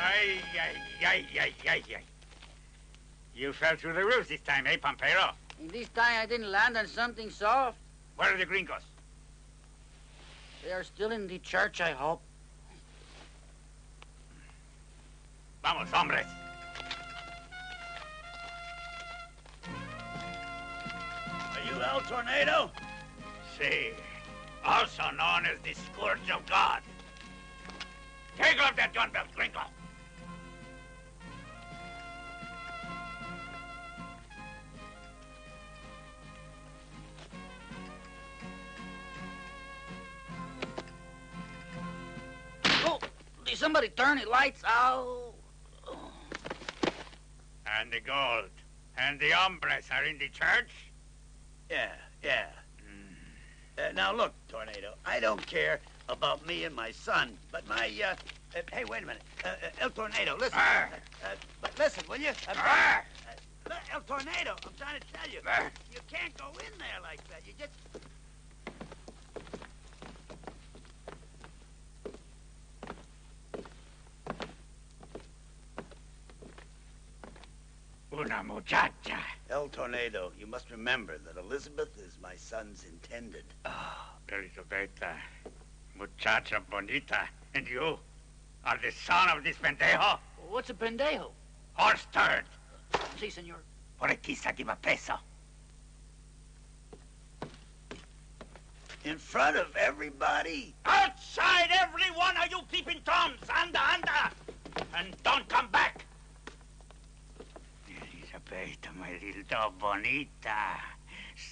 Ay. You fell through the roof this time, eh, Pampero? And this time I didn't land on something soft. Where are the gringos? They are still in the church, I hope. Vamos, hombres. Are you El Tornado? Sí. Also known as the Scourge of God. Take off that gun belt, gringo. somebody turn the lights out. And the gold. And the hombres are in the church? Yeah. Now, look, Tornado, I don't care about me and my son, but my, hey, wait a minute. El Tornado, listen. But listen, will you? El Tornado, I'm trying to tell you. You can't go in there like that. You just... Una muchacha. El Tornado, you must remember that Elizabeth is my son's intended. Elizabeta, muchacha bonita, and you are the son of this pendejo? What's a pendejo? Horse turd. Si, senor. Por aquí se give a peso. In front of everybody? Outside, every one of you peeping toms. Anda. And don't come back. Elizabeth, my little bonita.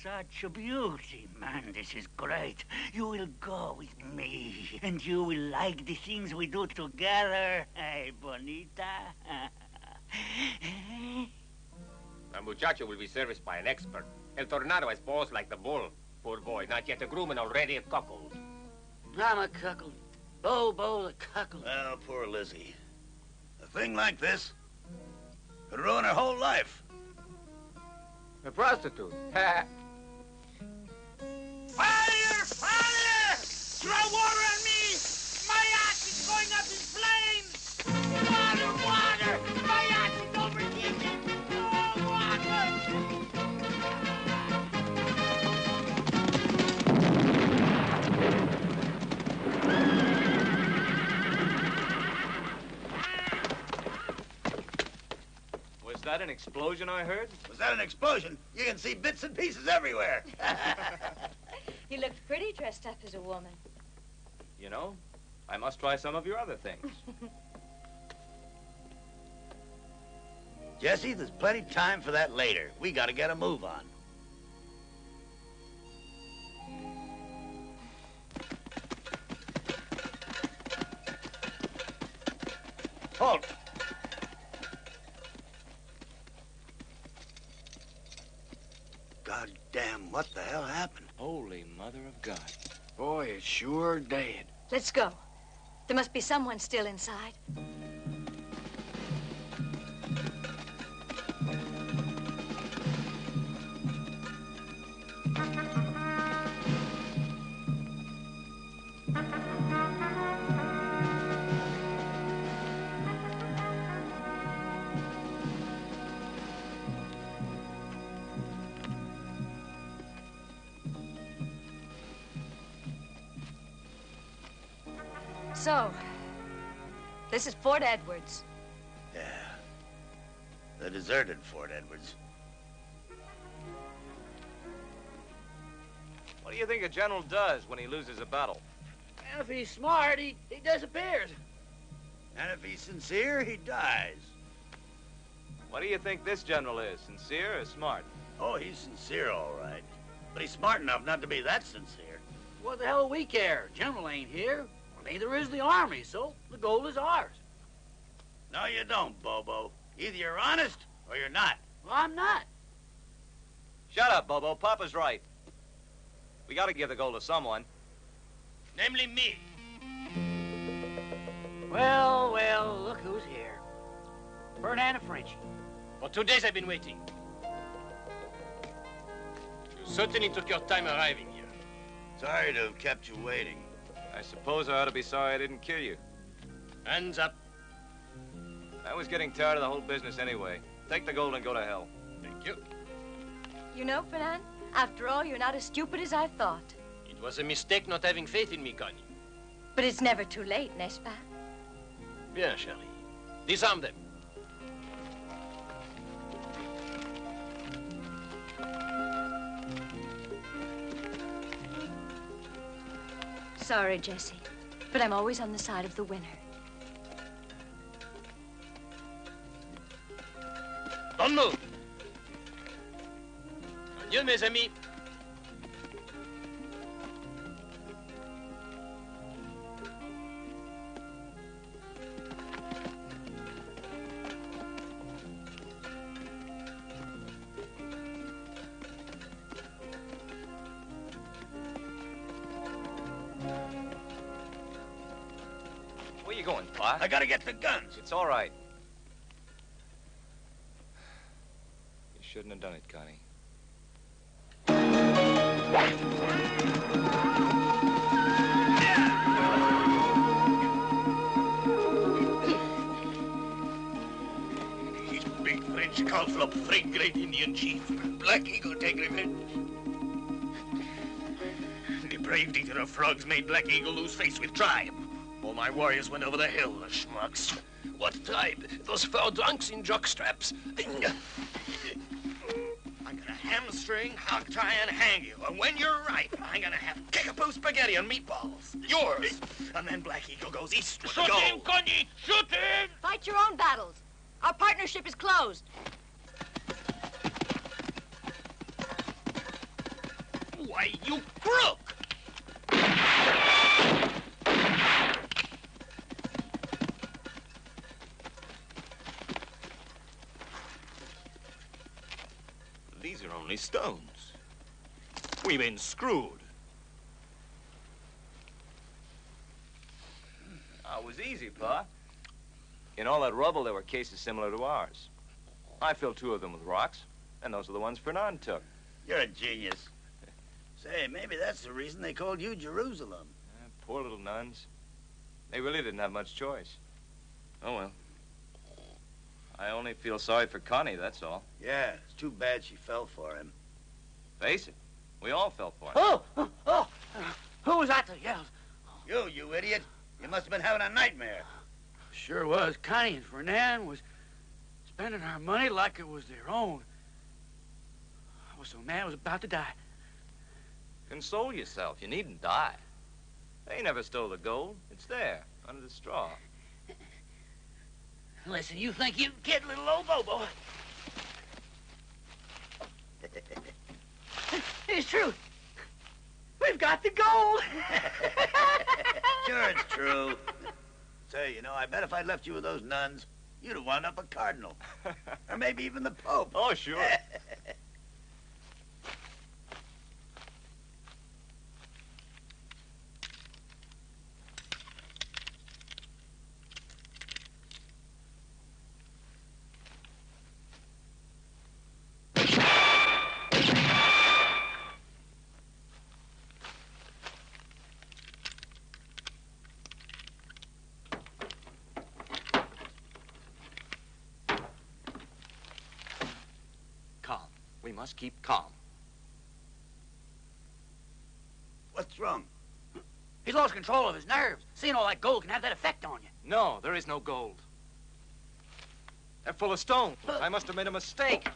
Such a beauty, man. This is great. You will go with me, and you will like the things we do together. Hey, bonita. The muchacho will be serviced by an expert. El Tornado has balls like the bull. Poor boy, not yet a groom and already a cuckold. I'm a cuckold. Bobo the cuckold. Well, poor Lizzie. A thing like this could ruin her whole life. A prostitute. Fire! Throw water on me! My ass is going up in flames! Water! My ass is overheating! Oh, water! Was that an explosion I heard? Was that an explosion? You can see bits and pieces everywhere. You looked pretty dressed up as a woman. You know, I must try some of your other things. Jesse, there's plenty of time for that later. We gotta get a move on. Halt! God damn, what the hell happened? Holy mother of God. Boy, it's sure dead. Let's go. There must be someone still inside. So, this is Fort Edwards. Yeah. The deserted Fort Edwards. What do you think a general does when he loses a battle? And if he's smart, he disappears. And if he's sincere, he dies. What do you think this general is, sincere or smart? Oh, he's sincere, all right. But he's smart enough not to be that sincere. What the hell we care? General ain't here. Well, neither is the army, so the gold is ours. No, you don't, Bobo. Either you're honest or you're not. Well, I'm not. Shut up, Bobo. Papa's right. We gotta give the gold to someone. Namely me. Well, look who's here. Fernand Frenchie. For 2 days I've been waiting. You certainly took your time arriving here. Sorry to have kept you waiting. I suppose I ought to be sorry I didn't kill you. Hands up. I was getting tired of the whole business anyway. Take the gold and go to hell. Thank you. You know, Fernand, after all, you're not as stupid as I thought. It was a mistake not having faith in me, Connie. But it's never too late, n'est-ce pas? Bien, chérie. Disarm them. Sorry, Jesse, but I'm always on the side of the winner. Don't move. Adieu, mes amis. going, Pa? I gotta get the guns. It's all right. You shouldn't have done it, Connie. He's big French conflop, Frank great Indian chief. Black Eagle take revenge. The brave eater of frogs made Black Eagle lose face with tribe. All my warriors went over the hill, the schmucks. What tribe? Those foul drunks in jock straps. I'm gonna hamstring, hog tie, and hang you. And when you're ripe, I'm gonna have kickapoo spaghetti and meatballs. Yours. And then Black Eagle goes east with the gold. Shoot him, Connie! Shoot him! Fight your own battles. Our partnership is closed. Why, you crook! These are only stones. We've been screwed. Oh, it was easy, Pa. In all that rubble, there were cases similar to ours. I filled 2 of them with rocks, and those are the ones Fernand took. You're a genius. Say, maybe that's the reason they called you Jerusalem. Poor little nuns. They really didn't have much choice. Oh, well. I only feel sorry for Connie, that's all. Yeah, it's too bad she fell for him. Face it, we all fell for him. Oh! Who was that that yelled? You idiot. You must have been having a nightmare. Sure was. Connie and Fernand was spending our money like it was their own. I was so mad I was about to die. Console yourself. You needn't die. They never stole the gold. It's there, under the straw. Listen, you think you can kid little old Bobo. It's true. We've got the gold. Sure, it's true. Say, you know, I bet if I'd left you with those nuns, you'd have wound up a cardinal. Or maybe even the Pope. Oh, sure. We must keep calm. What's wrong? He's lost control of his nerves. Seeing all that gold can have that effect on you. No, there is no gold. They're full of stones. I must have made a mistake.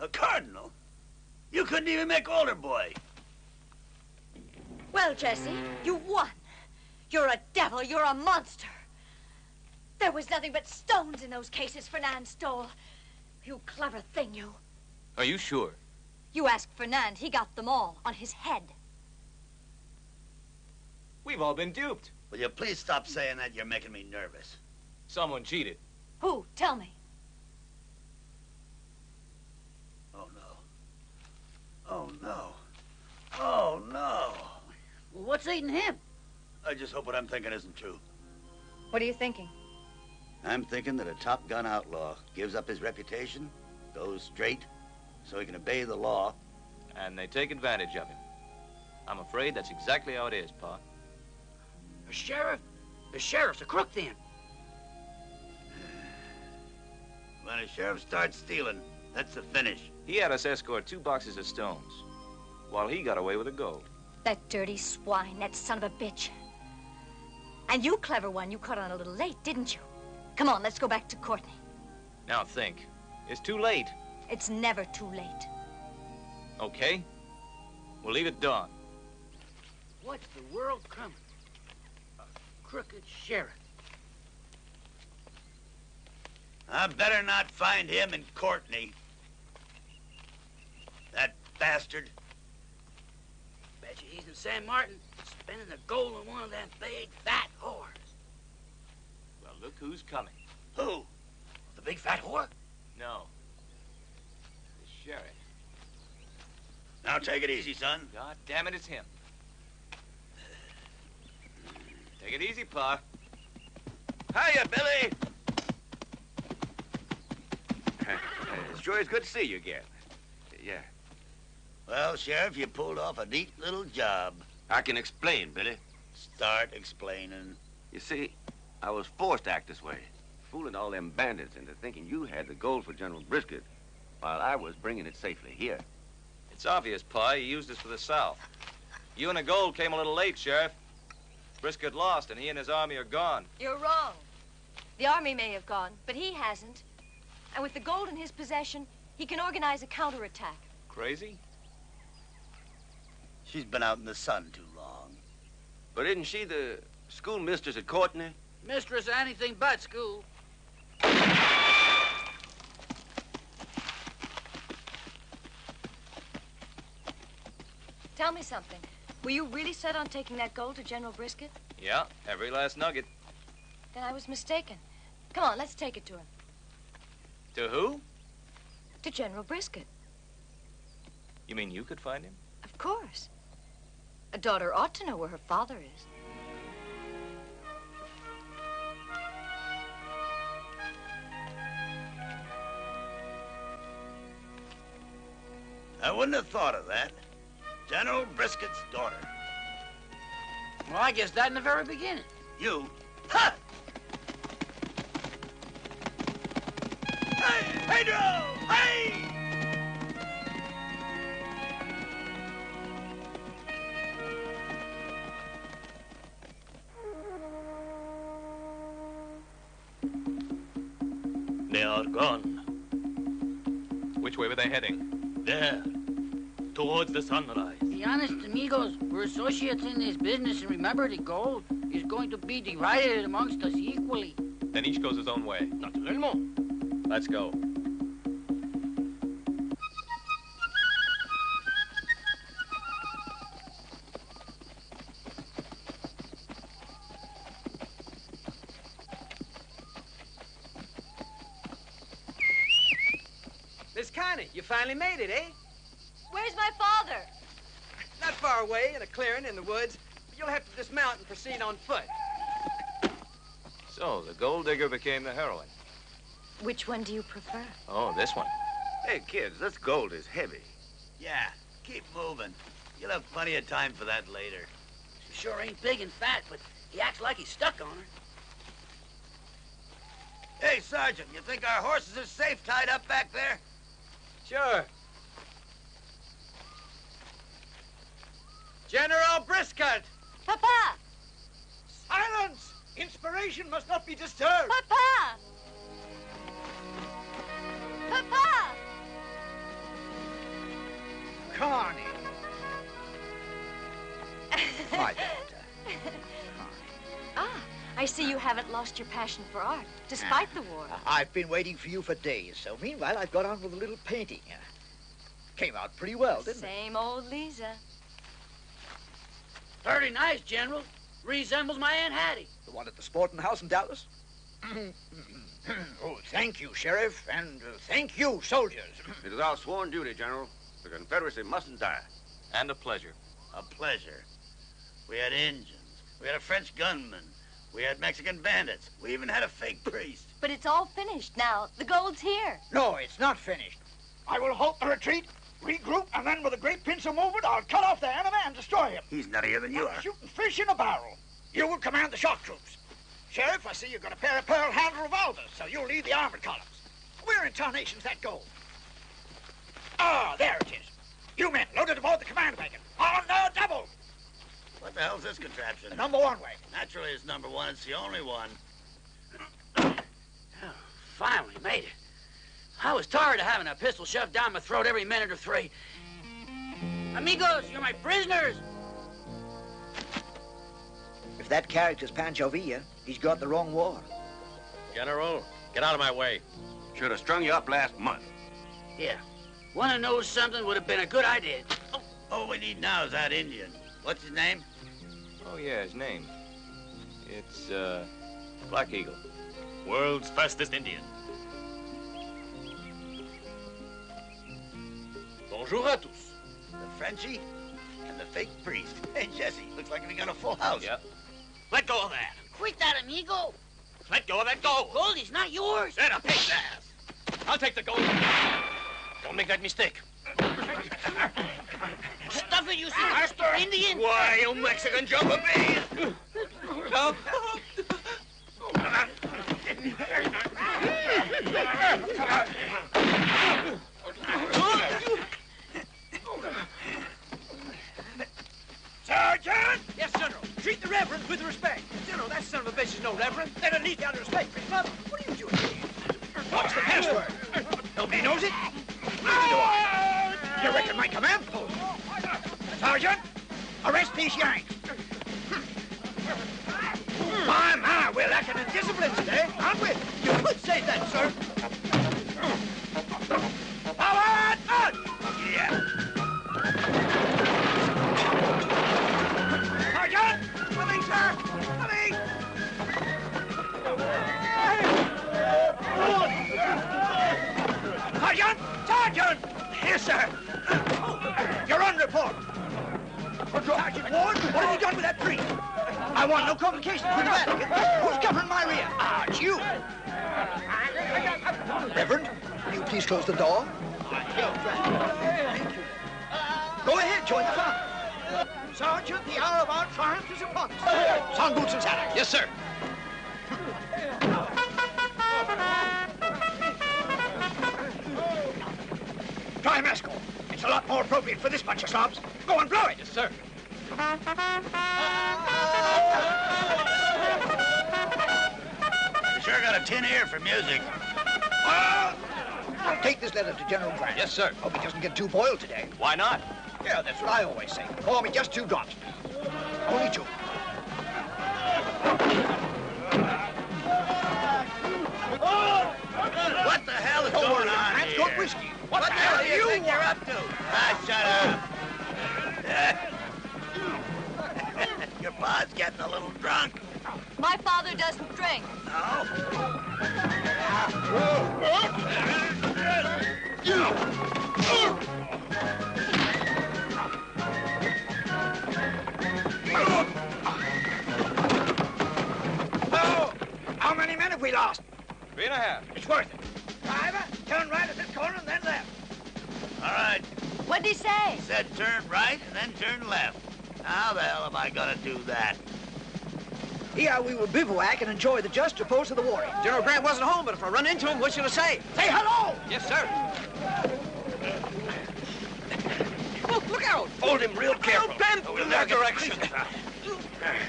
A cardinal? You couldn't even make altar boy. Well, Jesse, you won. You're a devil. You're a monster. There was nothing but stones in those cases Fernand stole. You clever thing, you. Are you sure? You asked Fernand. He got them all on his head. We've all been duped. Will you please stop saying that? You're making me nervous. Someone cheated. Who? Tell me. Oh, no. Oh, no. Oh, no. Well, what's eating him? I just hope what I'm thinking isn't true. What are you thinking? I'm thinking that a Top Gun outlaw gives up his reputation, goes straight, so he can obey the law. And they take advantage of him. I'm afraid that's exactly how it is, Pa. The sheriff? The sheriff's a crook, then. When a sheriff starts stealing, that's the finish. He had us escort 2 boxes of stones, while he got away with the gold. That dirty swine, that son of a bitch. And you, clever one, you caught on a little late, didn't you? Come on, let's go back to Courtney. Now think. It's too late. It's never too late. Okay. We'll leave at dawn. What's the world coming? A crooked sheriff. I better not find him in Courtney. That bastard. Bet you he's in San Martin spending the gold on one of them big, fat whores. Well, look who's coming. Who? The big, fat whore? No. The sheriff. Now take it easy, son. God damn it, it's him. Take it easy, Pa. Hiya, Billy. Sure is good to see you again. Yeah. Well, Sheriff, you pulled off a neat little job. I can explain, Billy. Start explaining. You see, I was forced to act this way, fooling all them bandits into thinking you had the gold for General Brisket, while I was bringing it safely here. It's obvious, Pa. He used us for the South. You and the gold came a little late, Sheriff. Brisket lost, and he and his army are gone. You're wrong. The army may have gone, but he hasn't. And with the gold in his possession, he can organize a counterattack. Crazy? She's been out in the sun too long. But isn't she the schoolmistress at Courtney? Mistress of anything but school. Tell me something. Were you really set on taking that gold to General Brisket? Yeah, every last nugget. Then I was mistaken. Come on, let's take it to him. To who? To General Brisket. You mean you could find him? Of course. A daughter ought to know where her father is. I wouldn't have thought of that. General Brisket's daughter. Well, I guess that in the very beginning. You? Ha! Hey, Pedro! Hey! They are gone. Which way were they heading? There. Towards the sunrise. Be honest, amigos. We're associates in this business, and remember, the gold is going to be divided amongst us equally. Then each goes his own way. Naturellement. Let's go. Miss Connie, you finally made it, eh? Where's my father? Not far away, in a clearing in the woods. But you'll have to dismount and proceed on foot. So, the gold digger became the heroine. Which one do you prefer? Oh, this one. Hey, kids, this gold is heavy. Yeah, keep moving. You'll have plenty of time for that later. She sure ain't big and fat, but he acts like he's stuck on her. Hey, Sergeant, you think our horses are safe tied up back there? Sure. General Brisket! Papa! Silence! Inspiration must not be disturbed. Papa! Papa! Connie. My daughter. Ah, I see you haven't lost your passion for art, despite the war. I've been waiting for you for days, so meanwhile I've got on with a little painting. Came out pretty well, didn't it? Same old Lisa. Pretty nice, General. Resembles my Aunt Hattie. The one at the sporting house in Dallas? Oh, thank you, Sheriff, and thank you, soldiers. It is our sworn duty, General. The Confederacy mustn't die. And a pleasure. A pleasure. We had Indians. We had a French gunman. We had Mexican bandits. We even had a fake priest. But it's all finished now. The gold's here. No, it's not finished. I will halt the retreat, regroup, and then with a great pincer movement, I'll cut off the enemy and destroy him. He's nuttier than you I'm are. shooting fish in a barrel. You will command the shock troops. Sheriff, I see you've got a pair of pearl-handled revolvers, so you'll lead the armored columns. Where in tarnation's that gold? Ah, there it is. You men, loaded aboard the command wagon. On the double. What the hell's this contraption? The number one wagon. Naturally, it's number one. It's the only one. Finally made it. I was tired of having a pistol shoved down my throat every minute or three. Amigos, you're my prisoners. If that character's Pancho Villa, he's got the wrong war. General, get out of my way. Should have strung you up last month. Yeah. Want to know something would have been a good idea. All we need now is that Indian. What's his name? Oh, yeah, his name. It's, Black Eagle. World's fastest Indian. Bonjour à tous. the Frenchie, and the fake priest. Hey, Jesse, looks like we got a full house. Yep. Let go of that. Quit that, amigo. Let go of that gold. Gold is not yours. Then a pig's ass. I'll take the gold. Don't make that mistake. Stuff it, you see, Harper Indian. Why, you Mexican jumper bees? No. Sergeant! Yes, General. Treat the Reverend with respect. General, that son of a bitch is no reverend. Then at least out of respect for his mother. What are you doing here? What's the password? Nobody knows it? Neither do I. You reckon my command post? Sergeant, arrest these Yanks. My, we're lacking in discipline today, aren't we? You could say that, sir. Forward, on! Yeah. Sergeant! Coming, sir! Coming! Sergeant! Sergeant! Yes, sir. You're on report. Sergeant Ward, what have you done with that priest? I want no complications with the Vatican. Who's governing my rear? Ah, it's you. Reverend, will you please close the door? Thank you. Go ahead, join the fun. Sergeant, the hour of our triumph is upon us. Sound boots and saddles. Yes, sir. Try Mescal. It's a lot more appropriate for this bunch of slobs. Go on, blow it. Yes, sir. You sure got a tin ear for music. I'll take this letter to General Grant. Yes, sir. Hope he doesn't get too boiled today. Why not? Yeah, that's what I always say. Pour me just 2 drops. Only 2. What the hell is going on That's here? good whiskey. What the hell do you think you're up to? Ah, shut up. Your pa's getting a little drunk. My father doesn't drink. No? Oh, how many men have we lost? 3.5. It's worth it. Driver, turn right at this corner and then left. All right. What'd he say? He said turn right and then turn left. How the hell am I gonna do that? Here we will bivouac and enjoy the just repose of the warrior. General Grant wasn't home, but if I run into him, what should I say? Say hello! Yes, sir. Look out! Hold him real careful. Bend in that direction.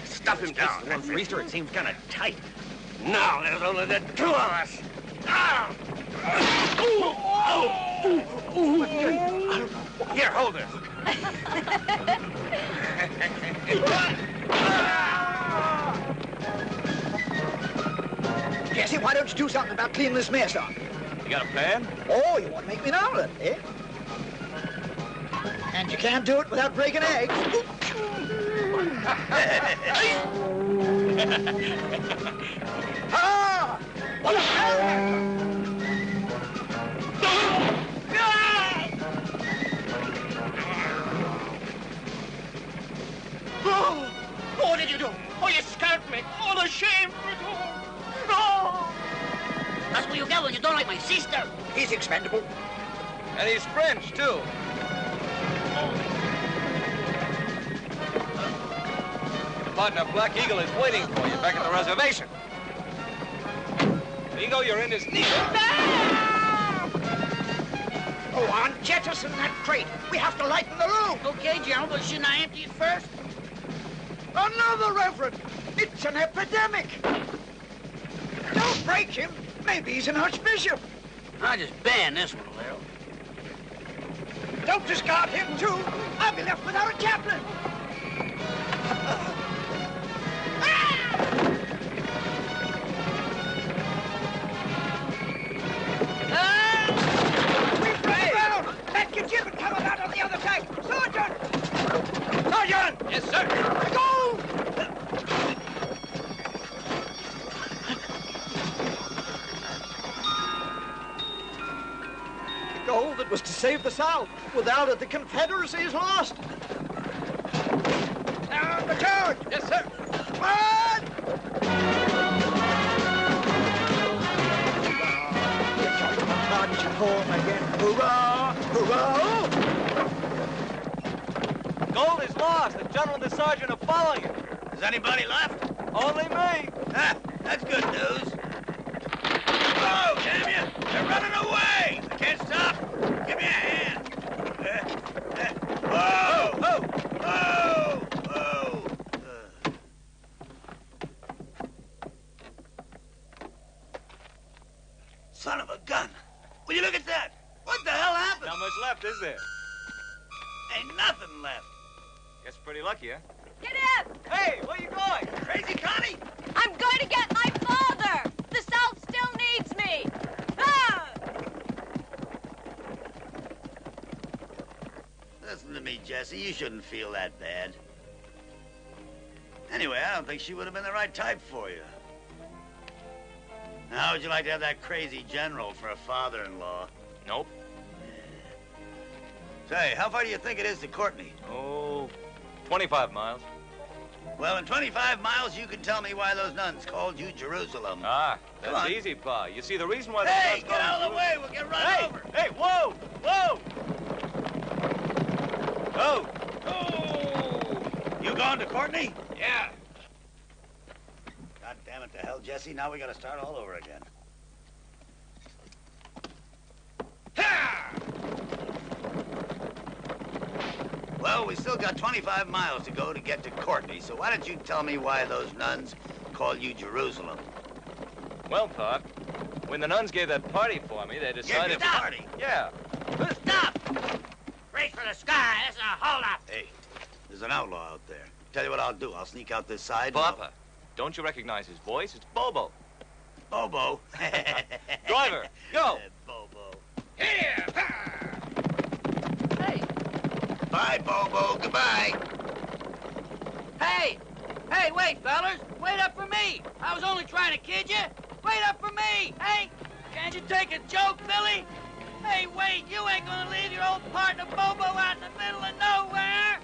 Stuff him down. One priester, it seems kind of tight. Now there's only the 2 of us. Here, hold her. Jesse, why don't you do something about cleaning this mess up? You got a plan? Oh, you want to make me an omelet, eh? And you can't do it without breaking eggs. Ah! What a Oh, what did you do? Oh, you scared me. Oh, the shame for it all. No! That's what you get when you don't like my sister. He's expendable. And he's French, too. Your partner, Black Eagle, is waiting for you back at the reservation. Eagle, you're in his knee. Go on, jettison that crate. We have to lighten the room. Okay, General, but shouldn't I empty it first? Another reverend. It's an epidemic. Don't break him. Maybe he's an archbishop. I'll just ban this one a little. Don't discard him, too. I'll be left without a chaplain. We've run around. That gibbet coming out on the other side. Sergeant! Sergeant! Yes, sir. Go! The gold that was to save the South. Without it, the Confederacy is lost. Down the charge! Yes, sir. Come on! March home again. Hurrah! Hurrah! Gold is lost. The general and the sergeant are following it. Is anybody left? Only me. Ah, that's good news. Oh, damn you! They're running away! I can't stop. Give me a hand. Whoa! Whoa! Whoa! Whoa! Son of a gun! Will you look at that? What the hell happened? Not much left, is there? Ain't nothing left. Guess pretty lucky, huh? Get in! Hey, where you going? Crazy Connie? I'm going to get my father! The South still needs me! Ah! Listen to me, Jesse. You shouldn't feel that bad. Anyway, I don't think she would have been the right type for you. Now, how would you like to have that crazy general for a father-in-law? Nope. Say, how far do you think it is to Courtney? Oh, 25 miles. Well, in 25 miles, you can tell me why those nuns called you Jerusalem. Ah, Come that's on. easy, Pa. You see, the reason why... Hey, get out of the way. We'll get run over. Hey, whoa, whoa! Oh! You going to Courtney? Yeah. God damn it to hell, Jesse. Now we gotta start all over again. Well, we still got 25 miles to go to get to Courtney, so why don't you tell me why those nuns call you Jerusalem? Well, Pa, when the nuns gave that party for me, they decided... Give you a party? Yeah. Stop! Reach for the sky. This is a holdup. Hey, there's an outlaw out there. Tell you what I'll do. I'll sneak out this side. Papa, don't you recognize his voice? It's Bobo. Bobo? Driver, go! Bobo. Here! Hey! Bye, Bobo. Goodbye. Hey! Hey, wait, fellas. Wait up for me. I was only trying to kid you. Wait up for me. Hey, can't you take a joke, Billy? Hey, wait, you ain't gonna leave your old partner Bobo out in the middle of nowhere.